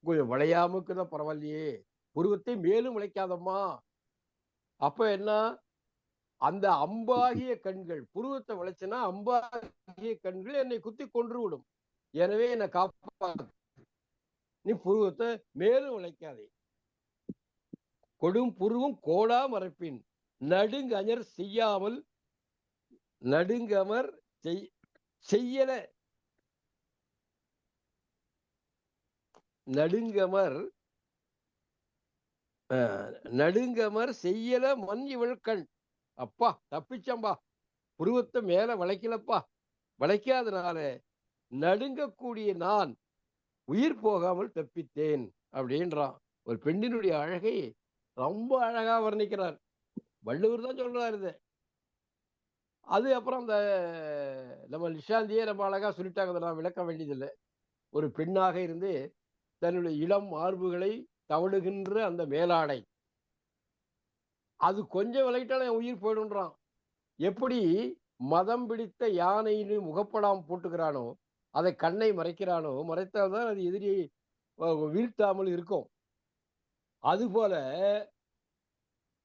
கொஞ்சம் வளையாமக்குதான் பரவாயில்லையே, புருவத்தை மேலும் வளைக்காதம்மா. அப்ப என்ன, அந்த அம்பாகிய கண்கள், புருவத்தை வளைச்சனா அம்பாகிய கண்கள் என்னை குத்தி கொன்று விடும், எனவே என்னை காப்பாத்து, நீ புருவத்தை மேலும் வளைக்காதே. கொடும் புருவம் கோடா மறைப்பின் நடுங்கமர் செய்யாமல், நடுங்கமர் செய்யல, நடுங்கமர் செய்யல மண் இவள் கண். அப்பா தப்பிச்சம்பா, புருவத்தை மேல வளைக்கலப்பா, வளைக்காதனால நடுங்கக்கூடிய நான் உயிர் போகாமல் தப்பித்தேன் அப்படின்றான். ஒரு பெண்ணினுடைய அழகை ரொம்ப அழகா வர்ணிக்கிறார் வள்ளுவர் தான் சொல்றாரு இது. அது அப்புறம் அந்த நம்ம நிஷாந்தியே ரொம்ப அழகா சொல்லிட்டாங்க, நான் விளக்க வேண்டியதில்லை. ஒரு பெண்ணாக இருந்து தன்னுடைய இளம் மார்புகளை தவழுகின்ற அந்த மேலாடை, அது கொஞ்சம் விளையிட்டாலும் என் உயிர் போயிடுன்றான். எப்படி மதம் பிடித்த யானைன்னு முகப்படாம போட்டுக்கிறானோ, அதை கண்ணை மறைக்கிறானோ, மறைத்தால்தான் அது எதிரியை வீழ்த்தாமல் இருக்கும். அதுபோல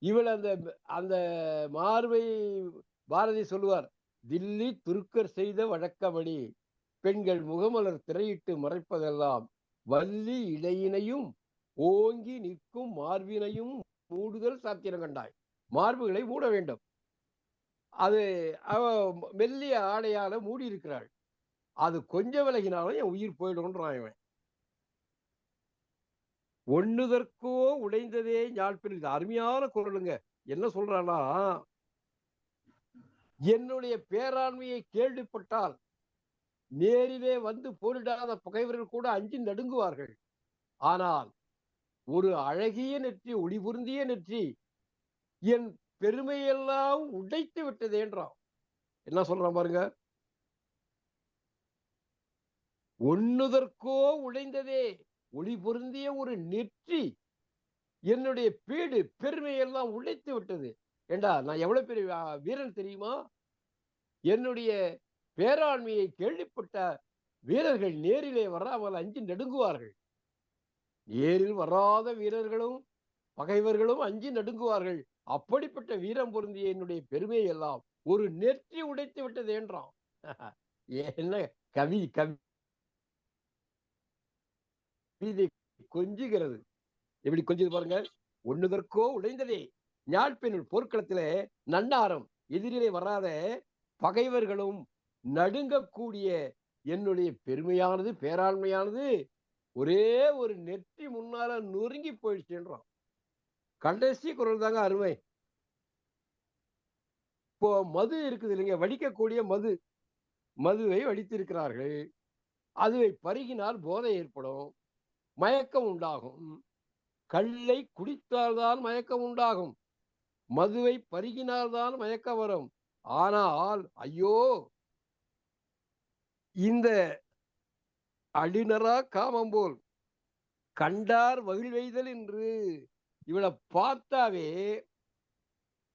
இவள் அந்த மார்பை பாரதி சொல்லுவார், தில்லி துருக்கர் செய்த வழக்கப்படி பெண்கள் முகமலர் திரையிட்டு மறைப்பதெல்லாம் வள்ளி இடையினையும் ஓங்கி நிற்கும் மார்பினையும் மூடுதல் சாத்திரம் கண்டாய். மார்புகளை மூட வேண்டும், அது அவ மெல்லிய ஆடையால மூடி இருக்கிறாள், அது கொஞ்சம் விலகினாலும் என் உயிர் போயிடும்ன்றான் இவன். ஒண்ணுதற்கோ உடைந்ததே ஞாழ்ப்பில். இது அருமையான குரலுங்க. என்ன சொல்றானா, என்னுடைய பேராண்மையை கேள்விப்பட்டால் நேரிலே வந்து போரிடாத பகைவர்கள் கூட அஞ்சி நடுங்குவார்கள். ஆனால் ஒரு அழகிய நெற்றி, ஒளி பொருந்திய நெற்றி என் பெருமையெல்லாம் உடைத்து விட்டதேன்றான். என்ன சொல்றான் பாருங்க, ஒண்ணுதற்கோ உடைந்ததே, ஒளி பொருந்திய ஒரு நெற்றி என்னுடைய பீடு பெருமையெல்லாம் உடைத்து விட்டது. ஏண்டா நான் எவ்வளவு பெரிய வீரன் தெரியுமா? என்னுடைய பேராண்மையை கேள்விப்பட்ட வீரர்கள் நேரிலே வராமல் அஞ்சி நடுங்குவார்கள். நேரில் வராத வீரர்களும் பகைவர்களும் அஞ்சி நடுங்குவார்கள். அப்படிப்பட்ட வீரம் பொருந்திய என்னுடைய பெருமையை எல்லாம் ஒரு நெற்றி உடைத்து விட்டது என்றான். என்ன கவி கவிதை கொஞ்சுகிறது. எப்படி கொஞ்சது பாருங்க. ஒண்ணுதற்கோ உடைந்ததே ஞாழ்பெண்ணுள் போர்க்களத்திலே நன்னாரம் எதிரிலே வராத பகைவர்களும் நடுங்கக்கூடிய என்னுடைய பெருமையானது பேராண்மையானது ஒரே ஒரு நெற்றி முன்னால நொறுங்கி போயிடுச்சுன்றான். கடைசி குரல் தாங்க அருமை. இப்போ மது இருக்குது இல்லைங்க, வடிக்கக்கூடிய மதுவை வடித்திருக்கிறார்கள். அதுவை பருகினால் போதை ஏற்படும், மயக்கம் உண்டாகும். கல்லை குடித்தால்தான் மயக்கம் உண்டாகும், மதுவை பருகினால்தான் மயக்கம் வரும். ஆனால் ஐயோ, இந்த அடிநரா காமம் போல் கண்டார் மகிழ்வெய்தல் என்று இவளை பார்த்தாவே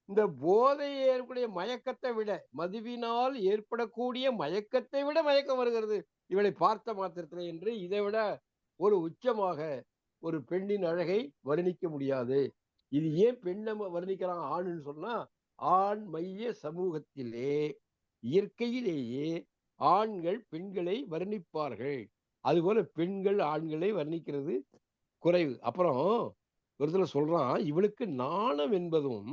இந்த போதையை ஏற்படைய மயக்கத்தை விட, மதுவினால் ஏற்படக்கூடிய மயக்கத்தை விட மயக்கம் வருகிறது இவளை பார்த்த மாத்திரத்தில் என்று இதை விட ஒரு உச்சமாக ஒரு பெண்ணின் அழகை வர்ணிக்க முடியாது. இது ஏன் பெண்ணை வர்ணிக்கிறான் ஆணுன்னு சொன்னா, ஆண் மைய சமூகத்திலே இயற்கையிலேயே ஆண்கள் பெண்களை வர்ணிப்பார்கள். அதுபோல பெண்கள் ஆண்களை வர்ணிக்கிறது குறைவு. அப்புறம் ஒருத்தர சொல்றான், இவளுக்கு நாணம் என்பதும்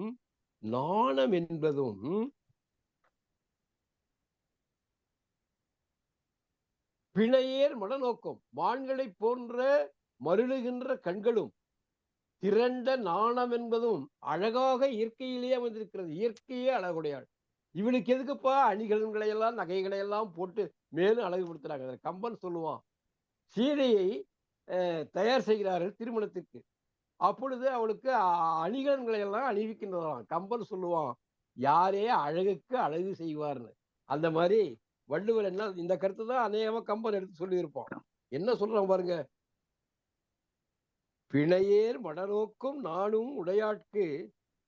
பிணையேர் மனநோக்கம் மான்களை போன்ற மருளுகின்ற கண்களும் திரண்ட நாணம் என்பதும் அழகாக இயற்கையிலேயே அமைந்திருக்கிறது. இயற்கையே அழகுடையாள். இவளுக்கு எதுக்குப்பா அணிகலன்களை எல்லாம் நகைகளை எல்லாம் போட்டு மேலும் அழகுபடுத்துறாங்க. கம்பன் சொல்லுவான், சீதையை தயார் செய்கிறார்கள் திருமணத்திற்கு. அப்பொழுது அவளுக்கு அணிகலன்களை எல்லாம் அணிவிக்கின்றதாம். கம்பன் சொல்லுவான், யாரே அழகுக்கு அழகு செய்வார்னு. அந்த மாதிரி வள்ளுவர் என்ன இந்த கருத்து தான் அநேகமா கம்பன் எடுத்து சொல்லி இருப்பான். என்ன சொல்றான் பாருங்க, பிணையேர் மடநோக்கும் நானும் உடையாட்கு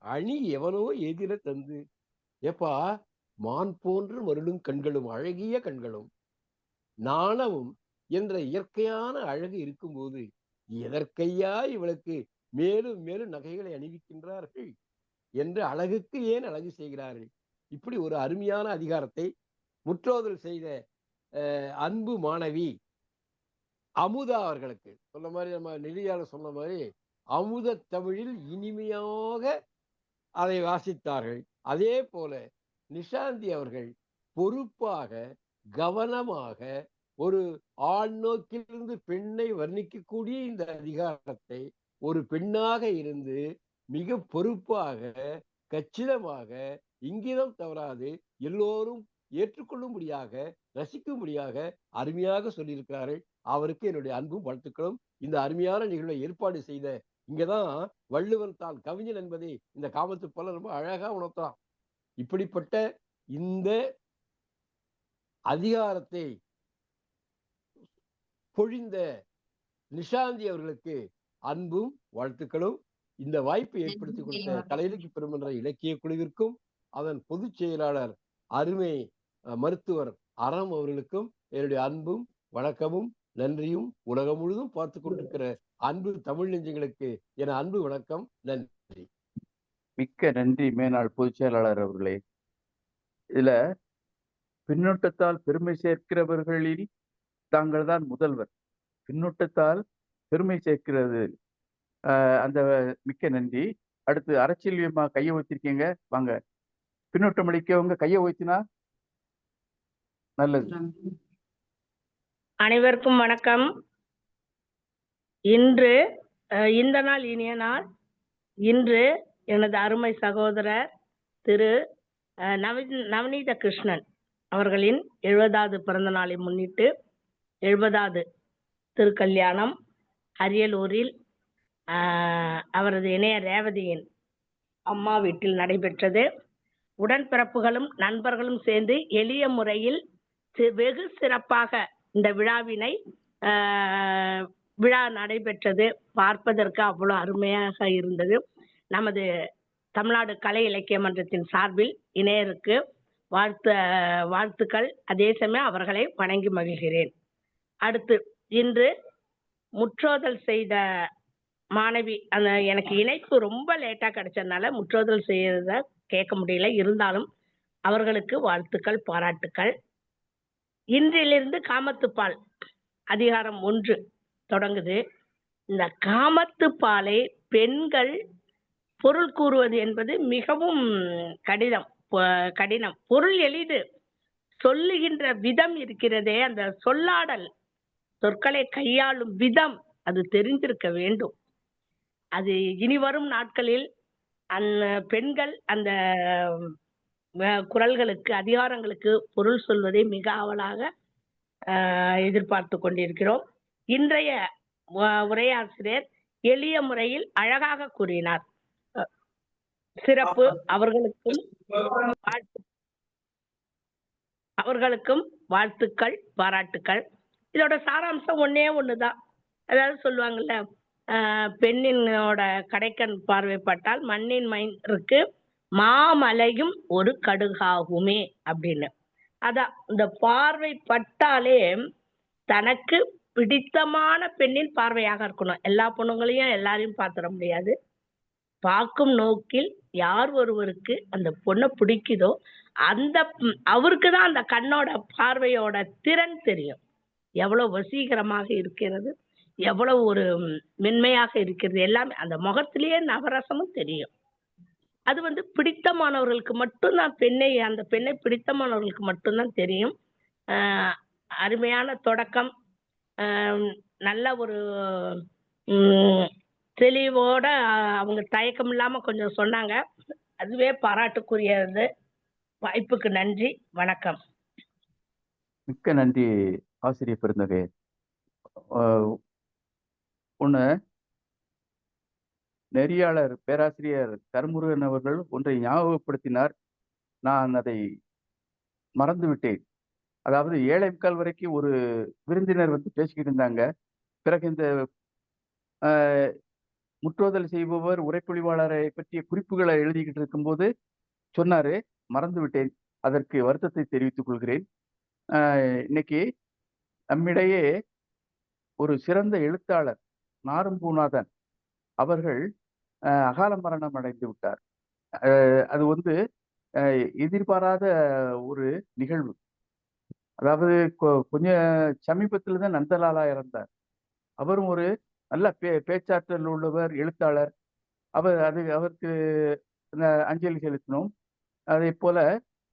அணி எவனோ எதிர தந்து. ஏப்பா, மான் போன்று மருளும் கண்களும் அழகிய கண்களும் நாணமும் என்ற இயற்கையான அழகு இருக்கும்போது எதற்கையா இவளுக்கு மேலும் மேலும் நகைகளை அணிவிக்கின்றார்கள் என்று அழகுக்கு ஏன் அழகு செய்கிறார்கள்? இப்படி ஒரு அருமையான அதிகாரத்தை முற்றோதல் செய்த அன்பு மாணவி அமுதா அவர்களுக்கு சொன்ன மாதிரி, நம்ம நெறியாளர் சொன்ன மாதிரி அமுத தமிழில் இனிமையாக அதை வாசித்தார்கள். அதே போல நிஷாந்தி அவர்கள் பொறுப்பாக கவனமாக ஒரு ஆண் நோக்கிலிருந்து பெண்ணை வர்ணிக்கக்கூடிய இந்த அதிகாரத்தை ஒரு பெண்ணாக இருந்து மிக பொறுப்பாக கச்சிதமாக இங்கிதம் தவறாது எல்லோரும் ஏற்றுக்கொள்ளும்படியாக ரசிக்கும்படியாக அருமையாக சொல்லியிருக்கிறார்கள். அவருக்கு என்னுடைய அன்பும் வாழ்த்துக்களும். இந்த அருமையான நிகழ்வை ஏற்பாடு செய்த, இங்கதான் வள்ளுவன் தான் கவிஞன் என்பதை இந்த காமத்து போல ரொம்ப அழகா உணர்த்தான். இப்படிப்பட்ட இந்த அதிகாரத்தை பொழிந்த நிஷாந்தி அவர்களுக்கு அன்பும் வாழ்த்துக்களும். இந்த வாய்ப்பை ஏற்படுத்தி கொடுத்த கலையிலக்கிய பெருமன்ற இலக்கிய குழுவிற்கும் அதன் பொதுச் செயலாளர் அருமை மருத்துவர் அறம் அவர்களுக்கும் என்னுடைய அன்பும் வணக்கமும் நன்றியும். உலகம் முழுதும் பார்த்து கொண்டிருக்கிற அன்பு தமிழ் நெஞ்சங்களுக்கு என அன்பு வணக்கம், நன்றி. மிக்க நன்றி மேனாள் பொதுச் செயலாளர் அவர்களே. இதுல பின்னூட்டத்தால் பெருமை சேர்க்கிறவர்களில் தாங்கள் தான் முதல்வர். பின்னூட்டத்தால் பெருமை சேர்க்கிறது, அந்த மிக்க நன்றி. அடுத்து அரசியல்வியமா கையை ஊத்திருக்கீங்க, வாங்க. பின்னூட்டம் அளிக்கவங்க கையை ஊத்தினா நல்லது. அனைவருக்கும் வணக்கம். இன்று இந்த நாள் இனிய நாள். இன்று எனது அருமை சகோதரர் திரு நவநீத கிருஷ்ணன் அவர்களின் 70வது பிறந்த நாளை முன்னிட்டு 70வது திருக்கல்யாணம் அரியலூரில் அவரது இணைய ரேவதியின் அம்மா வீட்டில் நடைபெற்றது. உடன்பிறப்புகளும் நண்பர்களும் சேர்ந்து எளிய முறையில் வெகு சிறப்பாக இந்த விழாவினை விழா நடைபெற்றது. பார்ப்பதற்கு அவ்வளவு அருமையாக இருந்தது. நமது தமிழ்நாடு கலை இலக்கிய மன்றத்தின் சார்பில் இணையருக்கு வாழ்த்துக்கள். அதே சமயம் அவர்களை வணங்கி மகிழ்கிறேன். அடுத்து, இன்று முற்றோதல் செய்த மாணவி, அந்த எனக்கு இணைப்பு ரொம்ப லேட்டா கிடைச்சதுனால முற்றோதல் செய்யறத கேட்க முடியல. இருந்தாலும் அவர்களுக்கு வாழ்த்துக்கள், பாராட்டுக்கள். இன்றிலிருந்து காமத்துப்பால் அதிகாரம் 1 தொடங்குது. இந்த காமத்துப்பாலை பெண்கள் பொருள் கூறுவது என்பது மிகவும் கடினம். பொருள் எளிது, சொல்லுகின்ற விதம் இருக்கிறதே, அந்த சொல்லாடல், சொற்களை கையாளும் விதம், அது தெரிந்திருக்க வேண்டும். அது இனி வரும் நாட்களில் அந்த பெண்கள் அந்த குறள்களுக்கு, அதிகாரங்களுக்கு பொருள் சொல்வதை மிக ஆவலாக எதிர்பார்த்து கொண்டிருக்கிறோம். இன்றைய உரையாசிரியர் எளிய முறையில் அழகாக கூறினார். சிறப்பு. அவர்களுக்கும் வாழ்த்துக்கள், பாராட்டுக்கள். இதோட சாராம்சம் ஒன்னே ஒண்ணுதான். அதாவது சொல்லுவாங்கல்ல, பெண்ணினோட கடைக்கண் பார்வைப்பட்டால் மண்ணின் மைந்தருக்கு மாமலையும் ஒரு கடுகாகுமே அப்படின்னு. அதான், இந்த பார்வை பட்டாலே தனக்கு பிடித்தமான பெண்ணின் பார்வையாக இருக்கணும். எல்லா பொண்ணுங்களையும் எல்லாரையும் பார்த்துட முடியாது. பார்க்கும் நோக்கில் யார் ஒருவருக்கு அந்த பொண்ணை பிடிக்குதோ அந்த அவருக்கு தான் அந்த கண்ணோட பார்வையோட திறன் தெரியும். எவ்வளவு வசீகரமாக இருக்கிறது, எவ்வளவு ஒரு மென்மையாக இருக்கிறது, எல்லாமே அந்த முகத்திலேயே நவரசமும் தெரியும். அது பிடித்தமானவர்களுக்கு மட்டும்தான் அந்த பெண்ணை பிடித்தமானவர்களுக்கு மட்டும்தான் தெரியும். அருமையான தொடக்கம். நல்ல ஒரு தெளிவோட அவங்க தயக்கம் இல்லாம கொஞ்சம் சொன்னாங்க. அதுவே பாராட்டுக்குரியது. வாய்ப்புக்கு நன்றி. வணக்கம். மிக்க நன்றி ஆசிரியர் பெருந்தகை. ஒன்று, நெறியாளர் பேராசிரியர் கருமுருகன் அவர்கள் ஒன்றை ஞாபகப்படுத்தினார். நான் அதை மறந்துவிட்டேன். அதாவது 7:15 வரைக்கும் ஒரு விருந்தினர் பேசிக்கிட்டு இருந்தாங்க. பிறகு இந்த முற்றோதல் செய்பவர் உரைப்பொழிவாளரை பற்றிய குறிப்புகளை எழுதிக்கிட்டு இருக்கும்போது சொன்னாரு, மறந்து விட்டேன். அதற்கு வருத்தத்தை தெரிவித்துக் கொள்கிறேன். இன்னைக்கு நம்மிடையே ஒரு சிறந்த எழுத்தாளர் நாரும்பூநாதன் அவர்கள் அகால மரணம் அடைந்து விட்டார். அது எதிர்பாராத ஒரு நிகழ்வு. அதாவது கொஞ்சம் சமீபத்தில் தான் நந்தலாலா இறந்தார். அவரும் ஒரு நல்ல பேச்சாற்றல் உள்ளவர், எழுத்தாளர். அவருக்கு அஞ்சலி செலுத்தினோம். அதே போல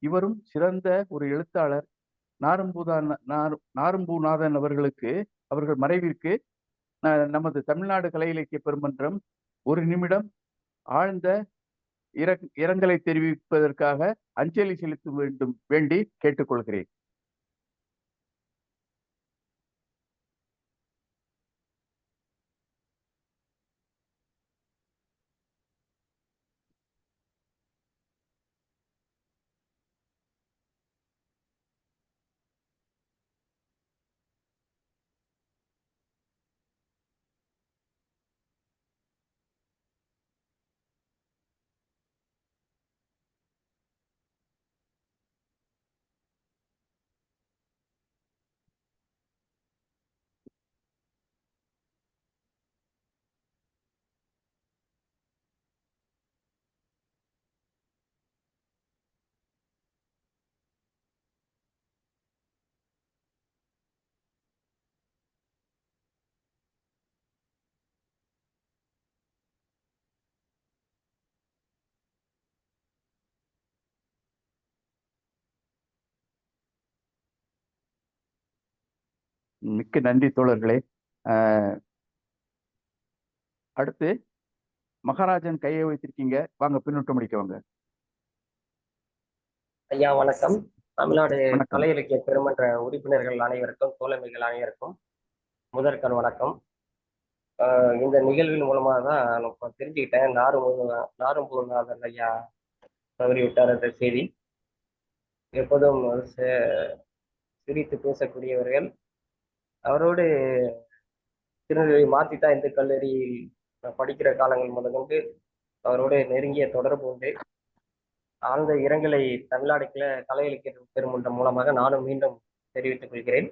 இவரும் சிறந்த ஒரு எழுத்தாளர். நாரும்பூநாதன் அவர்கள் மறைவிற்கு நமது தமிழ்நாடு கலை இலக்கிய பெருமன்றம் 1 நிமிடம் ஆழ்ந்த இரங்கலை தெரிவிப்பதற்காக அஞ்சலி செலுத்த வேண்டி கேட்டுக்கொள்கிறேன். மிக்க நன்றி தோழர்களே. அடுத்து மகாராஜன் கையை வைத்திருக்கீங்க, வாங்க பின்னூட்டம் அளிக்கவங்க. ஐயா வணக்கம். தமிழ்நாடு கலை இலக்கிய பெருமன்ற உறுப்பினர்கள் அனைவருக்கும், தோழமைகள் அனைவருக்கும் முதற்கண் வணக்கம். இந்த நிகழ்வின் மூலமாக தான் நான் தெரிஞ்சுக்கிட்டேன், நாரும்பூநாதன் ஐயா தவறிவிட்டார் என்ற செய்தி. எப்போதும் சிரித்து பேசக்கூடியவர்கள். அவரோடு திருநெல்வேலி மாத்திட்டா இந்த கல்லூரியில் நான் படிக்கிற காலங்கள் முதற்கொண்டு அவரோட நெருங்கிய தொடர்பு உண்டு. ஆழ்ந்த இரங்கலை தமிழ்நாடு கலை இலக்கிய பெருமன்றம் மூலமாக நானும் மீண்டும் தெரிவித்துக் கொள்கிறேன்.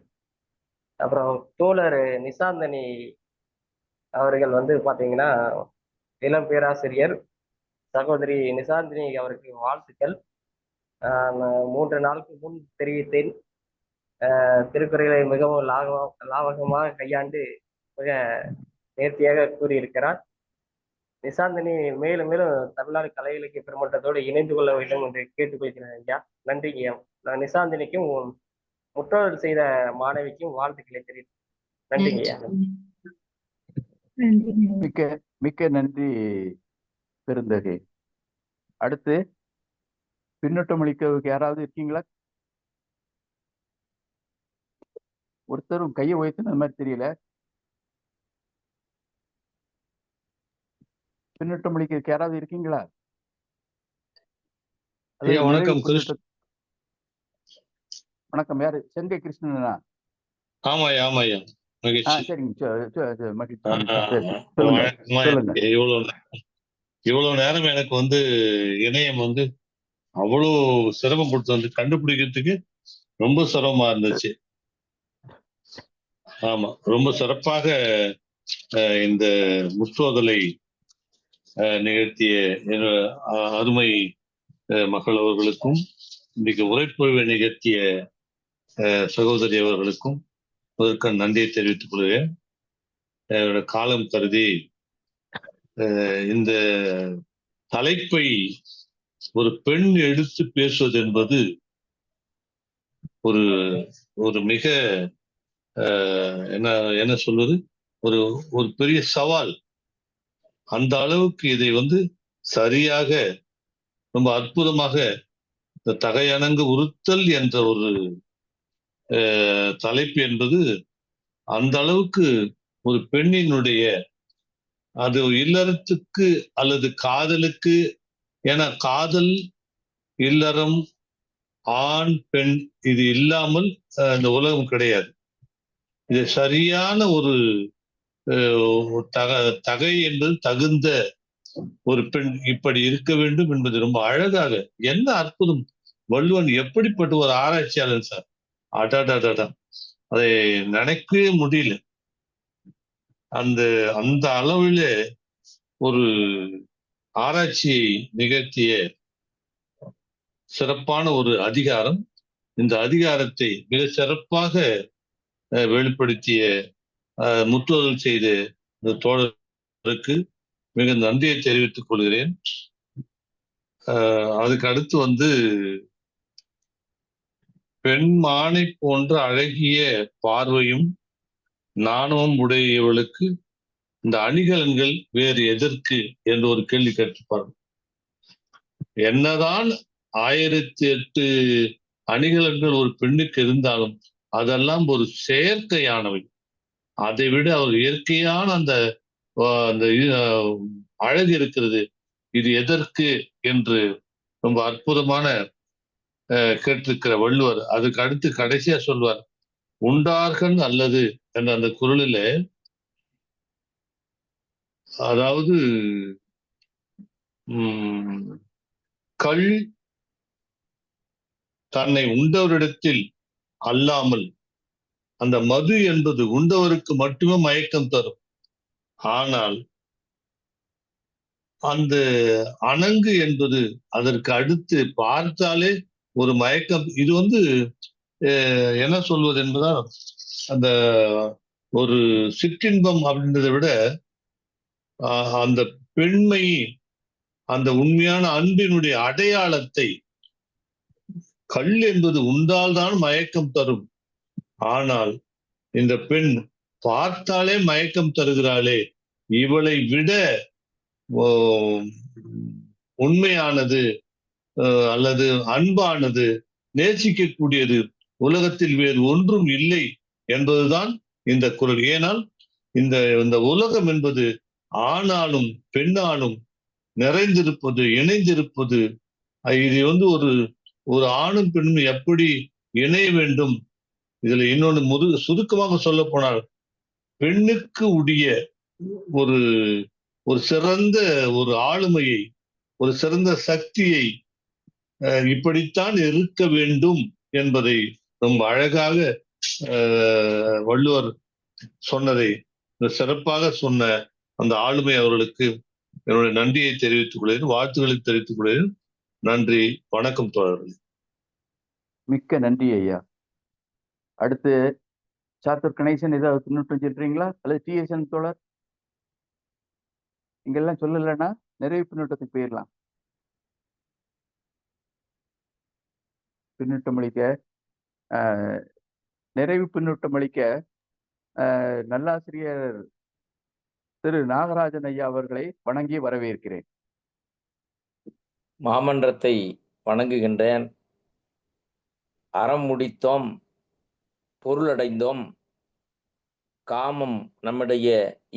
அப்புறம் தோழர் நிசாந்தனி அவர்கள் வந்து பாத்தீங்கன்னா இளம் பேராசிரியர் சகோதரி நிசாந்தினி அவருக்கு வாழ்த்துக்கள். 3 நாளுக்கு முன் தெரிவித்தேன். திருக்குறளை மிகவும் லாவகமாக கையாண்டு மிக நேர்த்தியாக கூறியிருக்கிறார். நிசாந்தினி மேலும் மேலும் தமிழ்நாடு கலை இலக்கிய பெருமன்றத்தோடு இணைந்து கொள்ள வேண்டும் என்று கேட்டுக்கொள்கிறேன் ஐயா. நன்றி ஐயா. நான் நிசாந்தினிக்கும் முற்றோதல் செய்த மாணவிக்கும் வாழ்த்துக்களை தெரிவித்தேன். நன்றி ஐயா. மிக்க மிக்க நன்றி பெருந்தகை. அடுத்து பின்னோட்டம் அளிக்கிறதுக்கு யாராவது இருக்கீங்களா? ஒருத்தரும் கையை உயர்த்துன மாதிரி தெரியல. பின்னோட்டம் அளிக்கிறதுக்கு யாராவது இருக்கீங்களா? வணக்கம். வணக்கம். யாரு? செங்கை கிருஷ்ணனா? ஆமாய்யா ஆமாய்யா. சரிங்க. இவ்வளவு நேரம் எனக்கு வந்து இணையம் வந்து அவ்வளவு சிரமம் கொடுத்து வந்து கண்டுபிடிக்கிறதுக்கு ரொம்ப சிரமமா இருந்துச்சு. ஆமா, ரொம்ப சிறப்பாக இந்த முற்றோதலை நிகழ்த்திய அருமை மக்கள் அவர்களுக்கும், இன்றைக்கு உரைப்பொழிவை நிகழ்த்திய சகோதரி அவர்களுக்கும் அதற்கு நன்றியை தெரிவித்துக் கொள்கிறேன். காலம் கருதி இந்த தலைப்பை ஒரு பெண் எடுத்து பேசுவது என்பது ஒரு ஒரு மிக என்ன சொல்வது, ஒரு பெரிய சவால். அந்த அளவுக்கு இதை வந்து சரியாக ரொம்ப அற்புதமாக இந்த தகையணங்கு உறுத்தல் என்ற ஒரு தலைப்பு என்பது அந்த அளவுக்கு ஒரு பெண்ணினுடைய அது இல்லறத்துக்கு அல்லது காதலுக்கு, ஏன்னா காதல் இல்லறம் ஆண் பெண் இது இல்லாமல் இந்த உலகம் கிடையாது. இது சரியான ஒரு தகை என்பது தகுந்த ஒரு பெண் இப்படி இருக்க வேண்டும் என்பது ரொம்ப அழகாக, என்ன அற்புதம். வள்ளுவன் எப்படிப்பட்ட ஒரு ஆராய்ச்சியாளர் சார்! அடாடாடா, அதை நினைக்கவே முடியல. அந்த அளவிலே ஒரு ஆராய்ச்சியை நிகழ்த்திய சிறப்பான ஒரு அதிகாரம். இந்த அதிகாரத்தை மிக சிறப்பாக வெளிப்படுத்திய முற்றோதல் செய்த இந்த தோழருக்கு மிக நன்றியை தெரிவித்துக் கொள்கிறேன். அதுக்கு அடுத்து வந்து பெண்மானை போன்ற அழகிய பார்வையும் நாணமும் உடையவளுக்கு இந்த அணிகலன்கள் வேறு எதற்கு என்று ஒரு கேள்வி கேட்டிருப்பார். என்னதான் 1008 அணிகலன்கள் ஒரு பெண்ணுக்கு இருந்தாலும் அதெல்லாம் ஒரு செயற்கையானவை. அதை விட அவர் இயற்கையான அந்த அழகு இருக்கிறது, இது எதற்கு என்று ரொம்ப அற்புதமான கேட்டிருக்கிற வள்ளுவர் அதுக்கு அடுத்து கடைசியா சொல்வார், உண்டார்கள் அல்லது என்ற அந்த குறளில, அதாவது கள் தன்னை உண்டவரிடத்தில் அல்லாமல், அந்த மது என்பது உண்டவருக்கு மட்டுமே மயக்கம் தரும். ஆனால் அந்த அணங்கு என்பது அதற்கு அடுத்து பார்த்தாலே ஒரு மயக்கம். இது வந்து என்ன சொல்வது என்பதால், அந்த ஒரு சிற்றின்பம் அப்படின்றதை விட அந்த பெண்மை, அந்த உண்மையான அன்பினுடைய அடையாளத்தை, கல் என்பது உண்டால்தான் மயக்கம் தரும், ஆனால் இந்த பெண் பார்த்தாலே மயக்கம் தருகிறாளே, இவளை விட உண்மையானது அல்லது அன்பானது, நேசிக்கக்கூடியது உலகத்தில் வேறு ஒன்றும் இல்லை என்பதுதான் இந்த குறள். ஏனால் இந்த உலகம் என்பது ஆணாலும் பெண்ணாலும் நிறைந்திருப்பது, இணைந்திருப்பது. இது வந்து ஒரு ஆணும் பெண்ணும் எப்படி இணைய வேண்டும். இதுல இன்னொன்று சுருக்கமாக சொல்ல போனால், பெண்ணுக்கு உடைய ஒரு ஒரு சிறந்த ஒரு ஆளுமையை, ஒரு சிறந்த சக்தியை இப்படித்தான் இருக்க வேண்டும் என்பதை ரொம்ப அழகாக வள்ளுவர் சொன்னதை சிறப்பாக சொன்ன அந்த ஆளுமை அவர்களுக்கு என்னுடைய நன்றியை தெரிவித்துக் கொள்கிறேன், வாழ்த்துக்களை தெரிவித்துக் கொள்கிறேன். நன்றி, வணக்கம் தோழர்களே. மிக்க நன்றி ஐயா. அடுத்து சாத்தூர் கணேசன் ஏதாவது பின்னூட்டம் சொல்றீங்களா, அல்லது டிஎஸ்என் தோழர்? இங்கெல்லாம் சொல்லலைன்னா நிறைவு பின்னூட்டத்துக்கு போயிடலாம். பின்னூட்டம் அளிக்க நிறைவு பின்னூட்டம் அளிக்க நல்லாசிரியர் திரு நாகராஜன் ஐயா அவர்களை வணங்கி வரவேற்கிறேன். மாமன்றத்தை வணங்குகின்றேன். அறம் முடித்தோம், பொருளடைந்தோம், காமம் நம்முடைய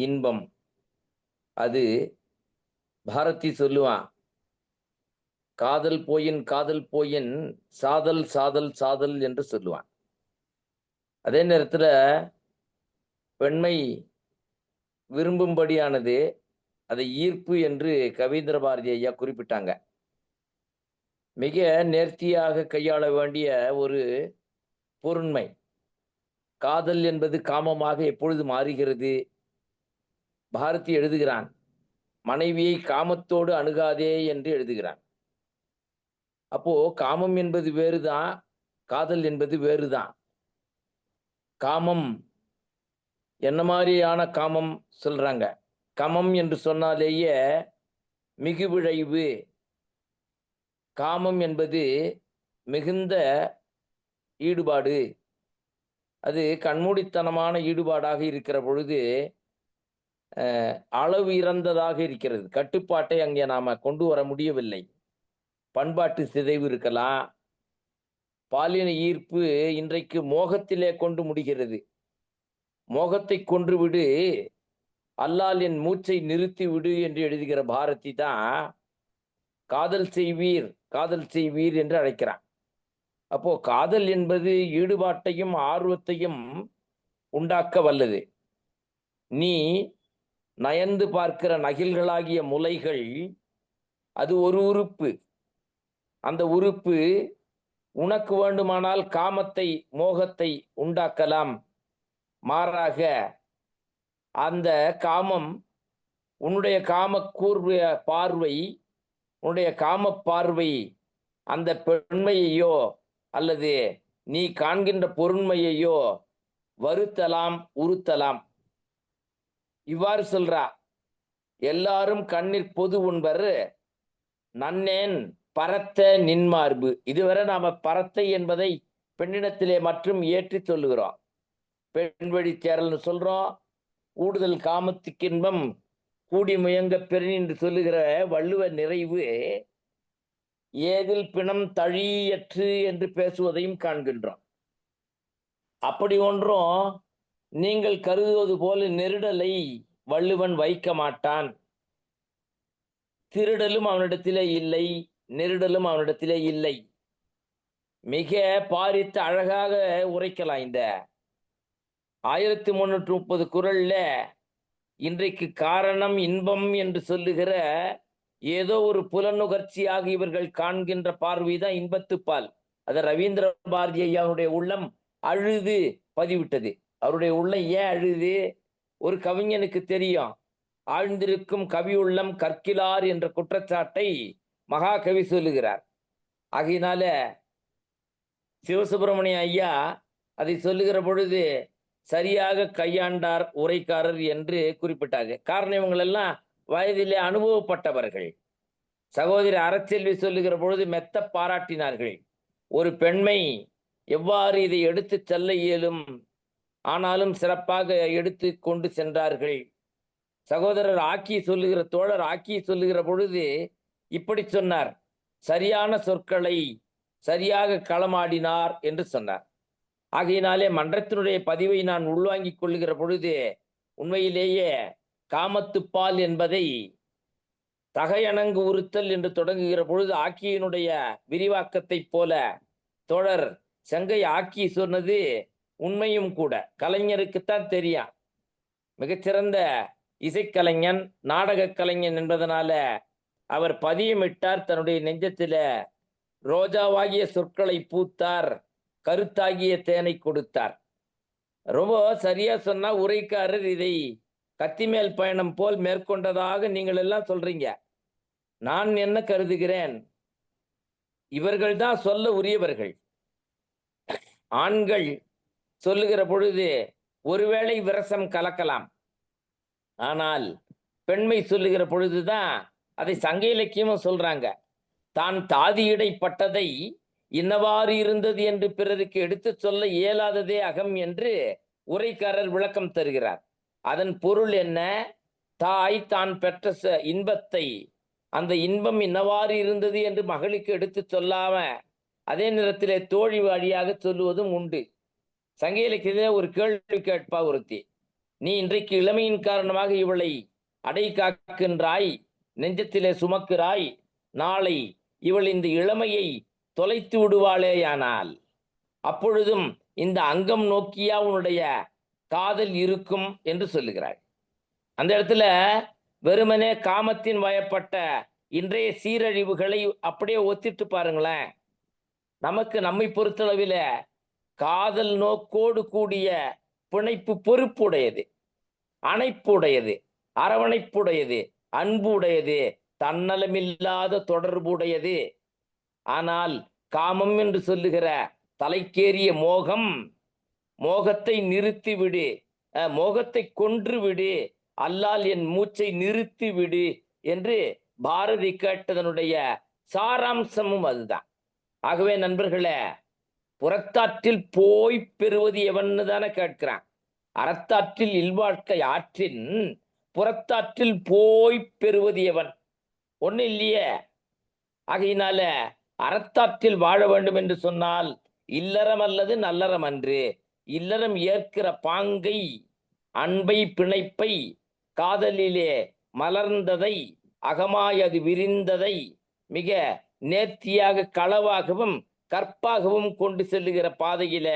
இன்பம். அது பாரதி சொல்லுவான், காதல் போயின் காதல் போயின் சாதல் சாதல் சாதல் என்று சொல்லுவான். அதே நேரத்தில் பெண்மை விரும்பும்படியானது, அதை ஈர்ப்பு என்று கவீந்திர பாரதி ஐயா குறிப்பிட்டாங்க. மிக நேர்த்தியாக கையாள வேண்டிய ஒரு பொருண்மை. காதல் என்பது காமமாக எப்பொழுது மாறுகிறது? பாரதி எழுதுகிறான், மனைவியை காமத்தோடு அணுகாதே என்று எழுதுகிறான். அப்போ காமம் என்பது வேறுதான், காதல் என்பது வேறுதான். காமம் என்ன மாதிரியான காமம் சொல்றாங்க? கமம் என்று சொன்னாலேயே மிகு விழைவு. காமம் என்பது மிகுந்த ஈடுபாடு. அது கண்மூடித்தனமான ஈடுபாடாக இருக்கிற பொழுது அளவு இறந்ததாக இருக்கிறது. கட்டுப்பாட்டை அங்கே நாம கொண்டு வர முடியவில்லை. பண்பாட்டு சிதைவு இருக்கலாம். பாலின ஈர்ப்பு இன்றைக்கு மோகத்திலே கொண்டு முடிகிறது. மோகத்தை கொன்று விடு, அல்லால் என் மூச்சை நிறுத்தி விடு என்று எழுதுகிற பாரதி தான் காதல் செய்வீர் காதல் செய்வீர் என்று அழைக்கிறான். அப்போ காதல் என்பது ஈடுபாட்டையும் ஆர்வத்தையும் உண்டாக்க வல்லது. நீ நயந்து பார்க்கிற நகில்களாகிய முலைகள், அது ஒரு உறுப்பு. அந்த உறுப்பு உனக்கு வேண்டுமானால் காமத்தை மோகத்தை உண்டாக்கலாம். மாறாக அந்த காமம், உன்னுடைய காம கூர்வ பார்வை, உன்னுடைய காம பார்வை அந்த பெண்மையையோ அல்லது நீ காண்கின்ற பொருண்மையையோ வருத்தலாம், உறுத்தலாம். இவ்வாறு சொல்றா, எல்லாரும் கண்ணீர் பொது உண்பர் நன்னேன் பரத்த நின்மார்பு. இதுவரை நாம பரத்தை என்பதை பெண்ணிடத்திலே மற்றும் ஏற்றி சொல்லுகிறோம். பெண் வழி சேரல்னு சொல்றோம். கூடுதல் காமத்துக்கின்பம் கூடி முயங்க பெண் என்று சொல்லுகிற வள்ளுவ நிறைவு ஏதில் பிணம் தழியற்று என்று பேசுவதையும் காண்கின்றோம். அப்படி ஒன்றும் நீங்கள் கருதுவது போல நெருடலை வள்ளுவன் வைக்க மாட்டான். திருடலும் அவனிடத்திலே இல்லை, நெருடலும் அவனிடத்திலே இல்லை. மிக பாரித்து அழகாக உரைக்கலாம். இந்த 1330 குறள்ல இன்றைக்கு காரணம் இன்பம் என்று சொல்லுகிற ஏதோ ஒரு புலனுகர்ச்சியாக இவர்கள் காண்கின்ற பார்வைதான் இன்பத்துப்பால். அதை ரவீந்திர பாரதி ஐயாவுடைய உள்ளம் அழுது பதிவிட்டது. அவருடைய உள்ளம் ஏன் அழுது? ஒரு கவிஞனுக்கு தெரியும், ஆழ்ந்திருக்கும் கவி உள்ளம் கற்கிலார் என்ற குற்றச்சாட்டை மகாகவி சொல்லுகிறார். ஆகையினால சிவசுப்பிரமணிய ஐயா அதை சொல்லுகிற பொழுது சரியாக கையாண்டார் உரைக்காரர் என்று குறிப்பிட்டாங்க. காரணம், இவங்களெல்லாம் வயதிலே அனுபவப்பட்டவர்கள். சகோதரி அறச்செல்வி சொல்லுகிற பொழுது மெத்த பாராட்டினார்கள். ஒரு பெண்மை எவ்வாறு இதை எடுத்து செல்ல இயலும், ஆனாலும் சிறப்பாக எடுத்து கொண்டு சென்றார்கள். சகோதரர் ஆக்கி சொல்லுகிற தோழர் ஆக்கி சொல்லுகிற பொழுது இப்படி சொன்னார், சரியான சொற்களை சரியாக களமாடினார் என்று சொன்னார். ஆகையினாலே மன்றத்தினுடைய பதிவை நான் உள்வாங்கிக் கொள்ளுகிற பொழுது உண்மையிலேயே காமத்துப்பால் என்பதை தகையணங்கு உறுத்தல் என்று தொடங்குகிற பொழுது ஆக்கியினுடைய விரிவாக்கத்தை போல தோழர் செங்கை ஆக்கி சொன்னது உண்மையும் கூட. கலைஞருக்குத்தான் தெரியும் மிகச்சிறந்த இசைக்கலைஞன், நாடக கலைஞன் என்பதனால அவர் பதியமிட்டார் தன்னுடைய நெஞ்சத்தில, ரோஜாவாகிய சொற்களை பூத்தார், கருத்தாகிய தேனை கொடுத்தார். ரொம்ப சரியா சொன்னா உரைக்காரர் இதை கத்திமேல் பயணம் போல் மேற்கொண்டதாக நீங்கள் எல்லாம் சொல்றீங்க. நான் என்ன கருதுகிறேன், இவர்கள் தான் சொல்ல உரியவர்கள். ஆண்கள் சொல்லுகிற பொழுது ஒருவேளை விரசம் கலக்கலாம், ஆனால் பெண்மை சொல்லுகிற பொழுதுதான் அதை சங்க இலக்கியமும் சொல்றாங்க. தான் தாதியிடைப்பட்டதை இன்னவாறு இருந்தது என்று பிறருக்கு எடுத்து சொல்ல இயலாததே அகம் என்று உரைக்காரர் விளக்கம் தருகிறார். அதன் பொருள் என்ன? தாய் தான் பெற்ற இன்பத்தை, அந்த இன்பம் இன்னவாறு இருந்தது என்று மகளுக்கு எடுத்து சொல்லாம அதே நேரத்திலே தோழி வழியாக சொல்லுவதும் உண்டு. சங்க இலக்கியத்திலே ஒரு கேள்வி கேட்பா ஒருத்தி, நீ இன்றைக்கு இளமையின் காரணமாக இவளை அடை காக்கின்றாய், நெஞ்சத்திலே சுமக்கிறாய், நாளை இவள் இந்த இளமையை தொலைத்து விடுவாளேயானால் அப்பொழுதும் இந்த அங்கம் நோக்கியா உன்னுடைய காதல் இருக்கும் என்று சொல்லுகிறாள். அந்த இடத்துல வெறுமனே காமத்தின் வயப்பட்ட இன்றைய சீரழிவுகளை அப்படியே ஒத்திட்டு பாருங்களேன். நமக்கு நம்மை பொறுத்தளவில் காதல் நோக்கோடு கூடிய பிணைப்பு பொறுப்புடையது, அணைப்புடையது, அரவணைப்புடையது, அன்புடையது, தன்னலமில்லாத தொடர்புடையது. ஆனால் காமம் என்று சொல்லுகிற தலைக்கேறிய மோகம், மோகத்தை நிறுத்தி விடு, மோகத்தை கொன்று விடு, அல்லால் என் மூச்சை நிறுத்தி விடு என்று பாரதி கேட்டதனுடைய சாராம்சமும் அதுதான். ஆகவே நண்பர்களே, புறத்தாற்றில் போய் பெறுவது எவன்னு தானே கேட்கிறான். அறத்தாற்றில் இல்வாழ்க்கை ஆற்றின் புறத்தாற்றில் போய் பெறுவது எவன்? ஒண்ணு இல்லையே. ஆகையினால அறத்தாற்றில் வாழ வேண்டும் என்று சொன்னால் இல்லறம் அல்லது நல்லறம் அன்று. இல்லறம் ஏற்கிற பாங்கை, அன்பை, பிணைப்பை, காதலிலே மலர்ந்ததை, அகமாய் அது விரிந்ததை மிக நேர்த்தியாக களவாகவும் கற்பாகவும் கொண்டு செல்லுகிற பாதையில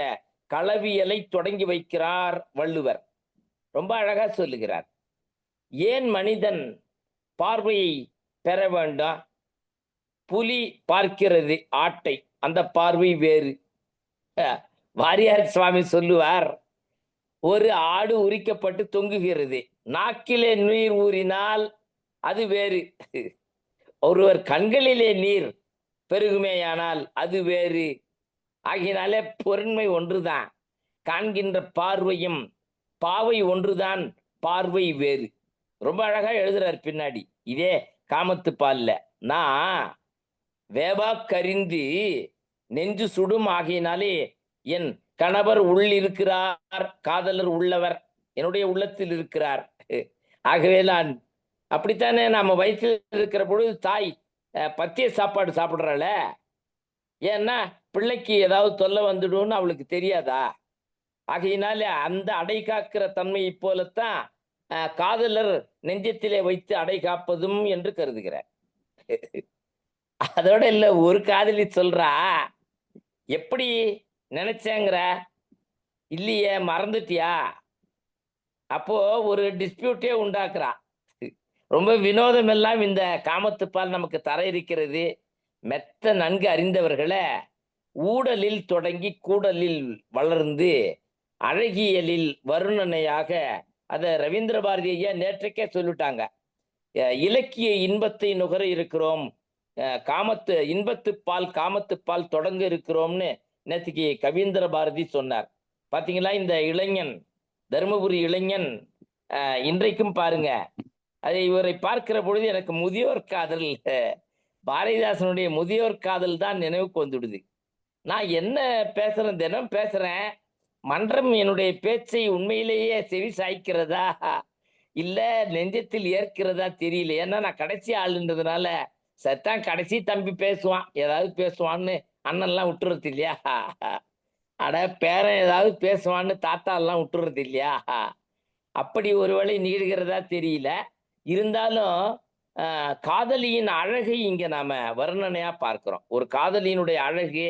களவியலை தொடங்கி வைக்கிறார் வள்ளுவர். ரொம்ப அழகா சொல்லுகிறார். ஏன் மனிதன் பார்வையை பெற வேண்டாம்? புலி பார்க்கிறது ஆட்டை, அந்த பார்வை வேறு. வாரியார் சுவாமி சொல்லுவார், ஒரு ஆடு உரிக்கப்பட்டு தொங்குகிறது, நாக்கிலே நீர் ஊறினால் அது வேறு. ஒருவர் கண்களிலே நீர் பெருகுமேயானால் அது வேறு. ஆகினாலே பொருண்மை ஒன்றுதான், காண்கின்ற பார்வையும் பாவை ஒன்றுதான், பார்வை வேறு. ரொம்ப அழகா எழுதுறார் பின்னாடி இதே காமத்து பால்ல. நான் வேவாக்கறிந்து நெஞ்சு சுடும், ஆகினாலே என் கணவர் உள்ளிருக்கிறார், காதலர் உள்ளவர் என்னுடைய உள்ளத்தில் இருக்கிறார். ஆகவே நான் அப்படித்தானே நாம வயிற்றில் இருக்கிற பொழுது தாய் பத்திய சாப்பாடு சாப்பிடுறாள, ஏன்னா பிள்ளைக்கு ஏதாவது தொல்லை வந்துடும்னு அவளுக்கு தெரியாதா? ஆகையினாலே அந்த அடை காக்கிற தன்மையை போலத்தான் காதலர் நெஞ்சத்திலே வைத்து அடை காப்பதும் என்று கருதுகிறார். அதோட இல்ல, ஒரு காதலி சொல்றா, எப்படி நினைச்சேங்கிற, இல்லையே மறந்துட்டியா? அப்போ ஒரு டிஸ்பியூட்டே உண்டாக்குறா. ரொம்ப வினோதம் எல்லாம் இந்த காமத்துப்பால் நமக்கு தர இருக்கிறது. மெத்த நன்கு அறிந்தவர்களை ஊடலில் தொடங்கி கூடலில் வளர்ந்து அழகியலில் வருணனையாக அதை ரவீந்திர பாரதி ஐயா நேற்றைக்கே சொல்லிட்டாங்க. இலக்கிய இன்பத்தை நுகர இருக்கிறோம், காமத்து இன்பத்துப்பால் காமத்துப்பால் தொடங்க இருக்கிறோம்னு நேற்றுக்கு கவீந்திர பாரதி சொன்னார். பாத்தீங்களா? இந்த இளைஞன், தருமபுரி இளைஞன் இன்றைக்கும் பாருங்க, அதை இவரை பார்க்கிற பொழுது எனக்கு முதியோர் காதல், பாரதிதாசனுடைய முதியோர் காதல் தான் நினைவுக்கு வந்துடுது. நான் என்ன பேசுறேன், தினம் பேசுறேன், மன்றம் என்னுடைய பேச்சை உண்மையிலேயே செவி சாய்க்கிறதா இல்ல நெஞ்சத்தில் ஏற்கிறதா தெரியல. ஏன்னா நான் கடைசி ஆளுன்றதுனால சத்தான் கடைசி தம்பி பேசுவான், ஏதாவது பேசுவான்னு அண்ணன்லாம் விட்டுறது இல்லையா? அட பேரன் ஏதாவது பேசுவான்னு தாத்தா எல்லாம் விட்டுறது இல்லையா? அப்படி ஒருவேளை நீடுகிறதா தெரியல. இருந்தாலும் காதலியின் அழகை இங்க நாம வர்ணனையா பார்க்கிறோம். ஒரு காதலியினுடைய அழகு,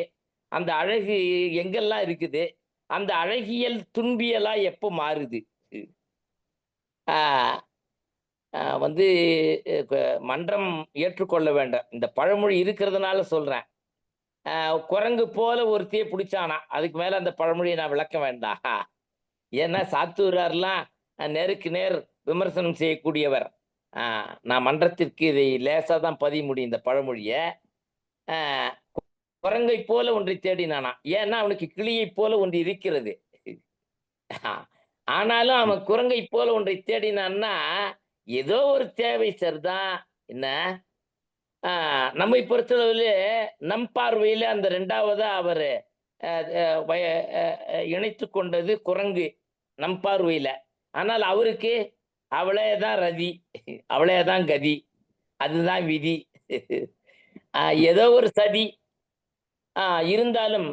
அந்த அழகு எங்கெல்லாம் இருக்குது, அந்த அழகியல் துன்பியலா எப்போ மாறுது? ஆஹ் வந்து மன்றம் ஏற்றுக்கொள்ள வேண்டாம். இந்த பழமொழி இருக்கிறதுனால சொல்றேன். குரங்கு போல ஒருத்தியை பிடிச்சானா, அதுக்கு மேல அந்த பழமொழியை நான் விளக்க வேண்டாம். ஏன்னா சாத்தூரார்லாம் நேருக்கு நேர் விமர்சனம் செய்யக்கூடியவர். நான் மன்றத்திற்கு இதை லேசா தான் பதிய முடியும் இந்த பழமொழிய. குரங்கை போல ஒன்றை தேடினானா, ஏன்னா அவனுக்கு கிளியை போல ஒன்று இருக்கிறது. ஆனாலும் அவன் குரங்கை போல ஒன்றை தேடினான்னா ஏதோ ஒரு தேவை சரிதான். என்ன நம்மை பொறுத்தளவில் நம் பார்வையில அந்த ரெண்டாவதா அவர் இணைத்து கொண்டது குரங்கு நம் பார்வையில. ஆனால் அவருக்கு அவளேதான் ரதி, அவளேதான் கதி, அதுதான் விதி. ஏதோ ஒரு சதி. இருந்தாலும்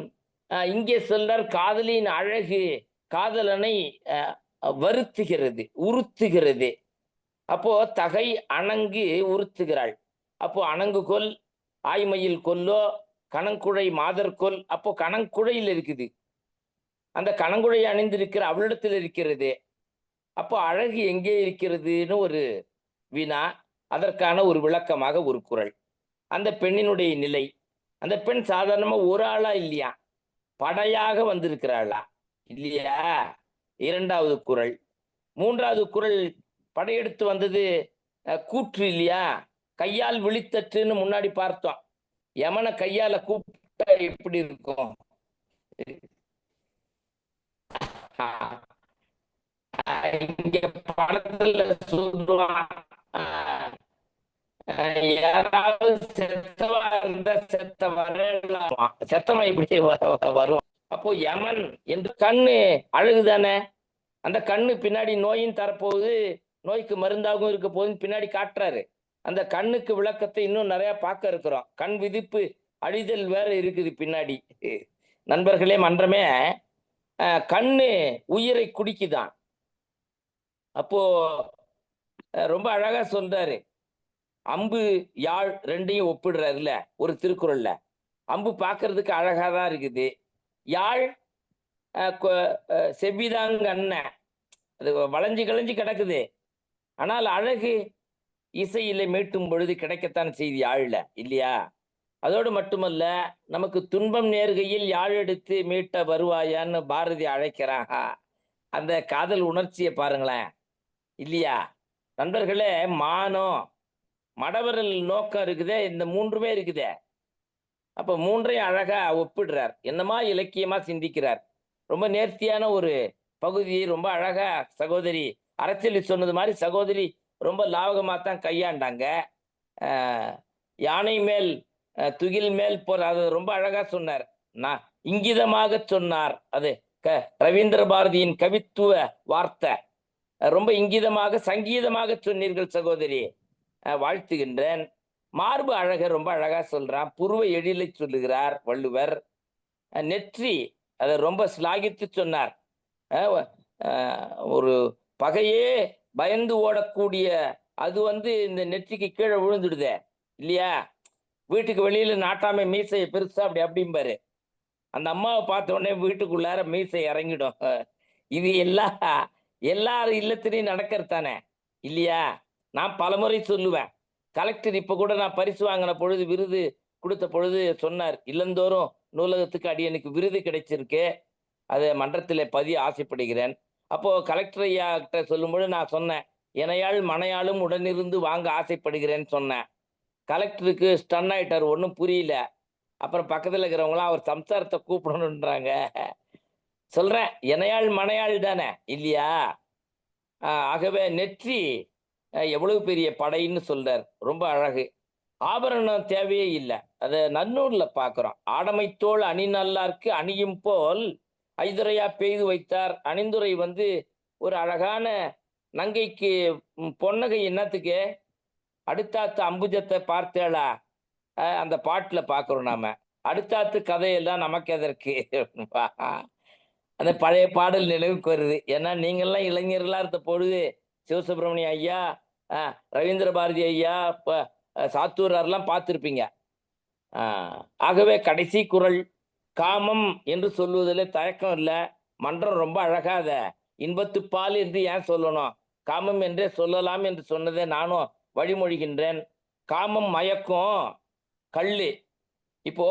இங்கே சொல்றார் காதலின் அழகு காதலனை வருத்துகிறது, உறுத்துகிறது. அப்போ தகை அணங்கு உறுத்துகிறாள். அப்போ அணங்கு கொல் ஆய்மையில் கொல்லோ கணங்குழை மாதர் கொல். அப்போ கணங்குழையில் இருக்குது, அந்த கணங்குழை அணிந்திருக்கிற அவளிடத்தில் இருக்கிறது. அப்போ அழகு எங்கே இருக்கிறதுன்னு ஒரு வினா, அதற்கான ஒரு விளக்கமாக ஒரு குறள். அந்த பெண்ணினுடைய நிலை, அந்த பெண் சாதாரணமா ஒரு ஆளா இல்லையா, படையாக வந்திருக்கிறாளா இல்லையா? இரண்டாவது குறள். மூன்றாவது குறள் படையெடுத்து வந்தது கூற்று இல்லையா? கையால் விழித்தற்றுன்னு முன்னாடி பார்த்தோம். யமனை கையால கூப்பிட்டா எப்படி இருக்கும்? இங்க படத்துல சொல்லுவான், யாராவது செத்தவா இருந்தா செத்த வரலாமா, செத்தவன் இப்படி வரும். அப்போ யமன் என்று கண்ணு அழகுதானே, அந்த கண்ணு பின்னாடி நோயும் தரப்போகுது, நோய்க்கு மருந்தாகவும் இருக்க போகுதுன்னு பின்னாடி காட்டுறாரு. அந்த கண்ணுக்கு விளக்கத்தை இன்னும் நிறைய பார்க்க இருக்கிறோம். கண் விதிப்பு அழிதல் வேற இருக்குது பின்னாடி. நண்பர்களே, மன்றமே கண்ணு உயிரை குடிக்குதான். அப்போ ரொம்ப அழகா சொல்றாரு, அம்பு யாழ் ரெண்டையும் ஒப்பிடுறாருல ஒரு திருக்குறள்ல. அம்பு பார்க்கறதுக்கு அழகாதான் இருக்குது, யாழ் செவ்விதாங்க அண்ணன் அது வளைஞ்சு களைஞ்சு கிடக்குது. ஆனால் அழகு இசையில மீட்டும் பொழுது கிடைக்கத்தான் செய்தி யாழ்ல இல்லையா? அதோடு மட்டுமல்ல, நமக்கு துன்பம் நேர்கையில் யாழ் எடுத்து மீட்ட வருவாயான்னு பாரதி அழைக்கிறாங்க. அந்த காதல் உணர்ச்சியை பாருங்களேன் இல்லையா? நண்பர்களே, மானம் மடவரல் நோக்கம் இருக்குதே, இந்த மூன்றுமே இருக்குதே. அப்ப மூன்றையும் அழகா ஒப்பிடுறார், என்னமா இலக்கியமா சிந்திக்கிறார். ரொம்ப நேர்த்தியான ஒரு பகுதியை ரொம்ப அழகா சகோதரி அரசியலி சொன்னது மாதிரி சகோதரி ரொம்ப லாவகமா தான் கையாண்டாங்க. யானை மேல் துகில் மேல் போற, அது ரொம்ப அழகா சொன்னார். நான் இங்கிதமாக சொன்னார். அது ரவீந்திர பாரதியின் கவித்துவ வார்த்தை. ரொம்ப இங்கிதமாக சங்கீதமாக சொன்னீர்கள் சகோதரி, வாழ்த்துகின்றேன். மார்பு அழகர் ரொம்ப அழகா சொல்றான். புருவ எழிலை சொல்லுகிறார் வள்ளுவர். நெற்றி அதை ரொம்ப ஸ்லாகித்து சொன்னார். ஒரு பகையே பயந்து ஓடக்கூடிய அது இந்த நெற்றிக்கு கீழே விழுந்துடுதே இல்லையா? வீட்டுக்கு வெளியில நாட்டாமை மீசையை பெருசா அப்படி அப்படிம்பாரு. அந்த அம்மாவை பார்த்த உடனே வீட்டுக்குள்ளார மீசை இறங்கிடும். இது எல்லார் இல்லத்திலையும் நடக்கிறது தானே இல்லையா? நான் பலமுறை சொல்லுவேன். கலெக்டர் இப்ப கூட நான் பரிசு வாங்கின பொழுது, விருது கொடுத்த பொழுது சொன்னார், இல்லந்தோறும் நூலகத்துக்கு அடியனுக்கு விருது கிடைச்சிருக்கு, அதை மன்றத்தில் பதிய ஆசைப்படுகிறேன். அப்போ கலெக்டர் ஐயா கிட்ட சொல்லும்போது நான் சொன்னேன், இணையாள் மனையாளும் உடனிருந்து வாங்க ஆசைப்படுகிறேன்னு சொன்னேன். கலெக்டருக்கு ஸ்டன் ஆயிட்டார், ஒன்றும் புரியல. அப்புறம் பக்கத்தில் இருக்கிறவங்களாம் அவர் சம்சாரத்தை கூப்பிடணுன்றாங்க. சொல்றேன், இணையாள் மனையாள் தானே இல்லையா? ஆகவே நெற்றி எவ்வளவு பெரிய படைன்னு சொல்றார், ரொம்ப அழகு. ஆபரணம் தேவையே இல்லை, அதை நன்னூர்ல பார்க்கிறோம். ஆடமைத்தோள் அணி நல்லார்க்கு அணியும் போல் ஐதுரையா பெய்து வைத்தார். அணிந்துரை ஒரு அழகான நங்கைக்கு பொன்னகை என்னத்துக்கு? அடுத்தாத்து அம்புஜத்தை பார்த்தேளா, அந்த பாட்டுல பாக்குறோம் நாம. அடுத்தாத்து கதையெல்லாம் நமக்கு எதற்கு? அந்த பழைய பாடல் நினைவுக்கு வருது. ஏன்னா நீங்கள்லாம் இளைஞர்களா இருந்த பொழுது சிவசுப்பிரமணிய ஐயா, ரவீந்திர பாரதி ஐயா, சாத்தூரார்லாம் பார்த்துருப்பீங்க. ஆகவே கடைசி குறள் காமம் என்று சொல்வதில் தயக்கம் இல்லை. மன்றம் ரொம்ப அழகாத இன்பத்துப்பால் என்று ஏன் சொல்லணும்? காமம் என்றே சொல்லலாம் என்று சொன்னதை நானும் வழிமொழிகின்றேன். காமம் மயக்கம் கல்லு. இப்போ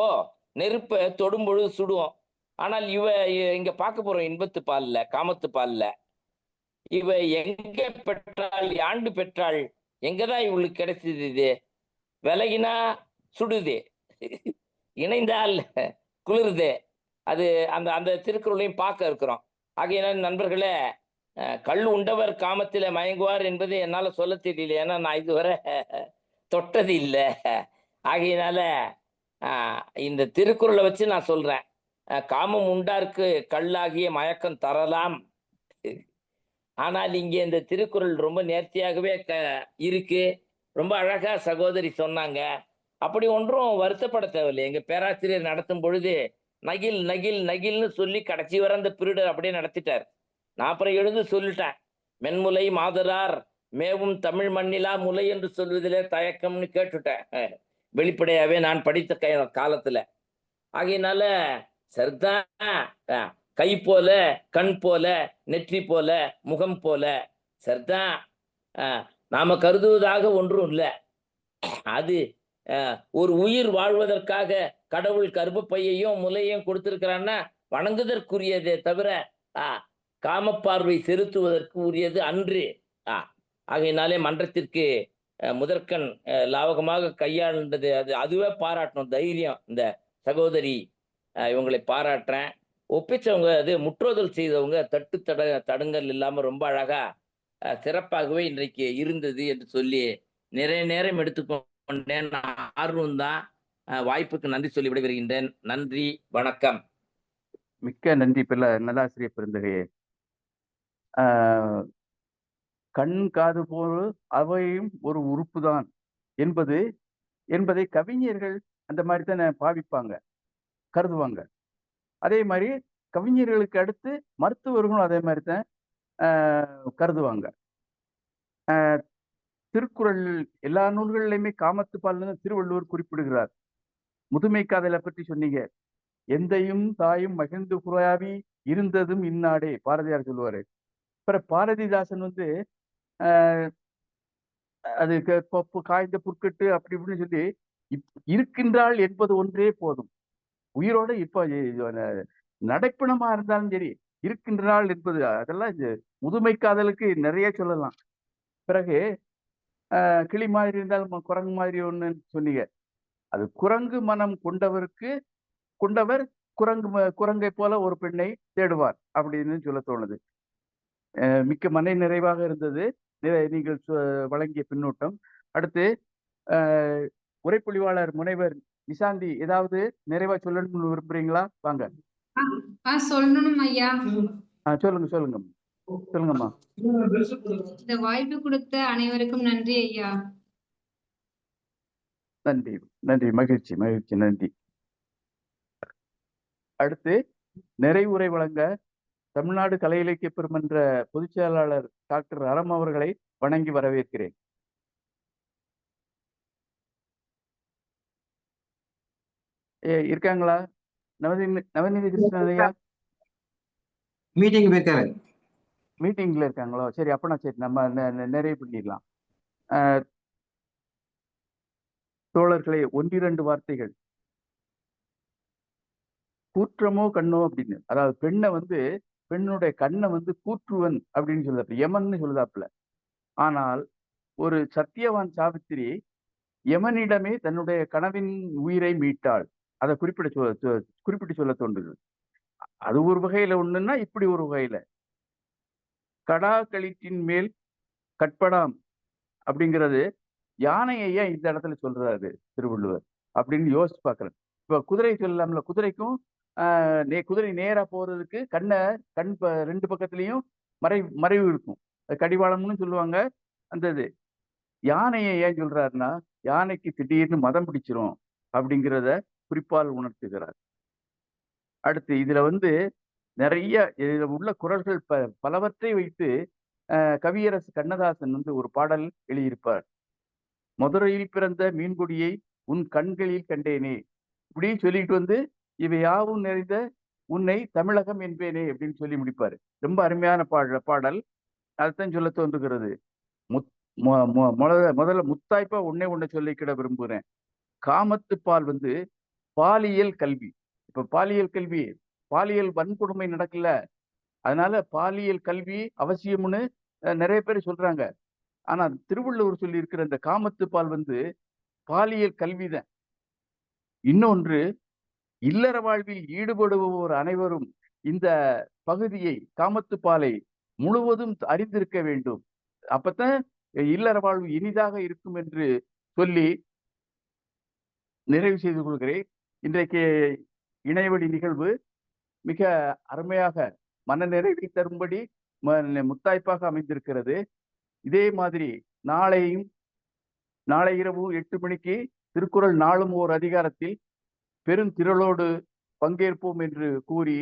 நெருப்பை தொடும் பொழுது சுடுவோம். ஆனால் இங்க பார்க்க போறோம் இன்பத்து பால்ல, காமத்து பால்ல. இவ எங்க பெற்றாள், யாண்டு பெற்றாள், எங்கதான் இவளுக்கு கிடைச்சது? இது விலகினா சுடுது, இணைந்தால் குளிருது. அது அந்த அந்த திருக்குறளையும் பார்க்க இருக்கிறோம். ஆகையினால் நண்பர்களே, கல் உண்டவர் காமத்தில மயங்குவார் என்பது என்னால சொல்ல தெரியல. ஏன்னா நான் இதுவரை தொட்டது இல்லை. ஆகையினால இந்த திருக்குறளை வச்சு நான் சொல்றேன், காமம் உண்டாருக்கு கல்லாகிய மயக்கம் தரலாம். ஆனால் இங்கே இந்த திருக்குறள் ரொம்ப நேர்த்தியாகவே இருக்கு. ரொம்ப அழகா சகோதரி சொன்னாங்க. அப்படி ஒன்றும் வருத்தப்பட தேவையில்லை. எங்க பேராசிரியர் நடத்தும் பொழுது நகில் நகில் நகில்னு சொல்லி கடைசி வர அந்த பீரியட் அப்படியே நடத்திட்டார். நான் அப்புறம் எழுந்து சொல்லிட்டேன், மென்முலை மாதரார் மேவும் தமிழ் மண்ணிலா முலை என்று சொல்வதிலே தயக்கம்னு கேட்டுட்டேன், வெளிப்படையாவே நான் படித்த காலத்துல. ஆகையினால சரிதான், கை போல கண் போல நெற்றி போல முகம் போல சரிதான், நாம கருதுவதாக ஒன்றும் இல்லை. அது ஒரு உயிர் வாழ்வதற்காக கடவுள் கர்ப்பப்பையையும் முலையையும் கொடுத்திருக்கிறான்னா வணங்குதற்குரியதே தவிர காமப்பார்வை செலுத்துவதற்கு உரியது அன்று. ஆகையினாலே மன்றத்திற்கு முதற்கண் லாவகமாக கையாண்டது அதுவே பாராட்டணும். தைரியம் இந்த சகோதரி, இவங்களை பாராட்டுறேன். ஒப்பிச்சவங்க, அது முற்றோதல் செய்தவங்க தடுங்கல் இல்லாம ரொம்ப அழகா சிறப்பாகவே இன்றைக்கு இருந்தது என்று சொல்லி நிறைய நேரம் எடுத்துக்கொண்டேன். ஆர்வம்தான். வாய்ப்புக்கு நன்றி சொல்லி விடைபெறுகின்றேன். நன்றி, வணக்கம். மிக்க நன்றி நல்லாசிரியர் பெருந்தகையே. கண் காது போல் அவையும் ஒரு உறுப்பு தான் என்பதை கவிஞர்கள் அந்த மாதிரி தானே பாவிப்பாங்க, கருதுவாங்க. அதே மாதிரி கவிஞர்களுக்கு அடுத்து மருத்துவர்களும் அதே மாதிரி தான் கருதுவாங்க. திருக்குறள் எல்லா நூல்களிலுமே காமத்து பால்னு திருவள்ளுவர் குறிப்பிடுகிறார். முதுமை காதலை பற்றி சொன்னீங்க. எந்தையும் தாயும் மகிழ்ந்து குறையாவி இருந்ததும் இந்நாடே, பாரதியார் சொல்லுவாரு. அப்புறம் பாரதிதாசன் அது காய்ந்த புற்கட்டு அப்படி இப்படின்னு சொல்லி இருக்கின்றாள் என்பது ஒன்றே போதும். உயிரோட இப்ப நடைப்பணமா இருந்தாலும் சரி, இருக்கின்றாள் என்பது, அதெல்லாம் இந்த முதுமை காதலுக்கு நிறைய சொல்லலாம். பிறகு கிளி மாதிரி இருந்தாலும் குரங்கு மாதிரி ஒண்ணு சொன்னீங்க. அது குரங்கு மனம் கொண்டவர் குரங்கை போல ஒரு பெண்ணை தேடுவார் அப்படின்னு சொல்ல தோணுது. மிக்க மனை நிறைவாக இருந்தது நீங்கள் வழங்கிய பின்னூட்டம். அடுத்து உரைப்பொழிவாளர் முனைவர் நிசாந்தி ஏதாவது நிறைவா சொல்லணும்னு விரும்புறீங்களா? வாங்க. சொல்லணும் ஐயா. சொல்லுங்கம்மா. இந்த வாய்ப்பு கொடுத்த அனைவருக்கும் நன்றி ஐயா. நன்றி, மகிழ்ச்சி, நன்றி. அடுத்து நிறைவுரை வழங்க தமிழ்நாடு கலை இலக்கிய பெருமன்ற பொதுச் செயலாளர் டாக்டர் அறம் அவர்களை வணங்கி வரவேற்கிறேன். இருக்காங்களா? நவநீதி கிருஷ்ணன் ஐயா மீட்டிங்ல இருக்காங்களோ? சரி, அப்பனா சரி, நம்ம நிறைவு பண்ணிடலாம். தோழர்களே, 1-2 வார்த்தைகள். கூற்றமோ கண்ணோ அப்படின்னு, அதாவது பெண்ணுடைய கண்ணை கூற்றுவன் அப்படின்னு சொல்லுதாப்புல, யமன்னு சொல்லுதாப்புல. ஆனால் ஒரு சத்தியவான் சாவித்திரி யமனிடமே தன்னுடைய கனவின் உயிரை மீட்டாள். அதை குறிப்பிட்டு சொல்ல தோன்றுது. அது ஒரு வகையில ஒண்ணுன்னா, இப்படி ஒரு வகையில கடா களிற்றின் மேல் கட்படாம் அப்படிங்கிறது யானையை ஏன் இந்த இடத்துல சொல்றாரு திருவள்ளுவர் அப்படின்னு யோசிச்சு பாக்குறேன். இப்ப குதிரை சொல்லலாம்ல, குதிரைக்கும் குதிரை நேரா போறதுக்கு கண் 2 பக்கத்துலயும் மறைவு இருக்கும், கடிவாளம்னு சொல்லுவாங்க. அந்த இது யானையை ஏன் சொல்றாருன்னா, யானைக்கு திடீர்னு மதம் பிடிச்சிரும் அப்படிங்கிறத குறிப்பால் உணர்த்துகிறார். அடுத்து இதுல நிறைய உள்ள குறள்கள் பலவற்றை வைத்து கவியரசு கண்ணதாசன் ஒரு பாடல் எழுதியிருப்பார். மதுரையில் பிறந்த மீன்கொடியை உன் கண்களில் கண்டேனே, இப்படி சொல்லிட்டு இவை யாவும் நிறைந்த உன்னை தமிழகம் என்பேனே அப்படின்னு சொல்லி முடிப்பாரு. ரொம்ப அருமையான பாடல். அதைத்தான் சொல்ல தோன்றுகிறது. முதல்ல முத்தாய்ப்பா ஒண்ணே சொல்லிக்கிட விரும்புகிறேன். காமத்து பால் வந்து பாலியல் கல்வி. இப்ப பாலியல் கல்வி, பாலியல் வன்கொடுமை நடக்கல, அதனால பாலியல் கல்வி அவசியம்னு நிறைய பேர் சொல்றாங்க. ஆனா திருவள்ளுவர் சொல்லி இருக்கிற இந்த காமத்து பால் வந்து பாலியல் கல்விதான். இன்னொன்று, இல்லற வாழ்வில் ஈடுபடுபவர் அனைவரும் இந்த பகுதியை, காமத்து பாலை முழுவதும் அறிந்திருக்க வேண்டும். அப்பதான் இல்லற வாழ்வு இனிதாக இருக்கும் என்று சொல்லி நிறைவு செய்து கொள்கிறேன். இன்றைக்கு இணையவழி நிகழ்வு மிக அருமையாக மன நிறைவை தரும்படி முத்தாய்ப்பாக அமைந்திருக்கிறது. இதே மாதிரி நாளை இரவு 8 மணிக்கு திருக்குறள் நாளும் ஓர் அதிகாரத்தில் பெருந்திரளோடு பங்கேற்போம் என்று கூறி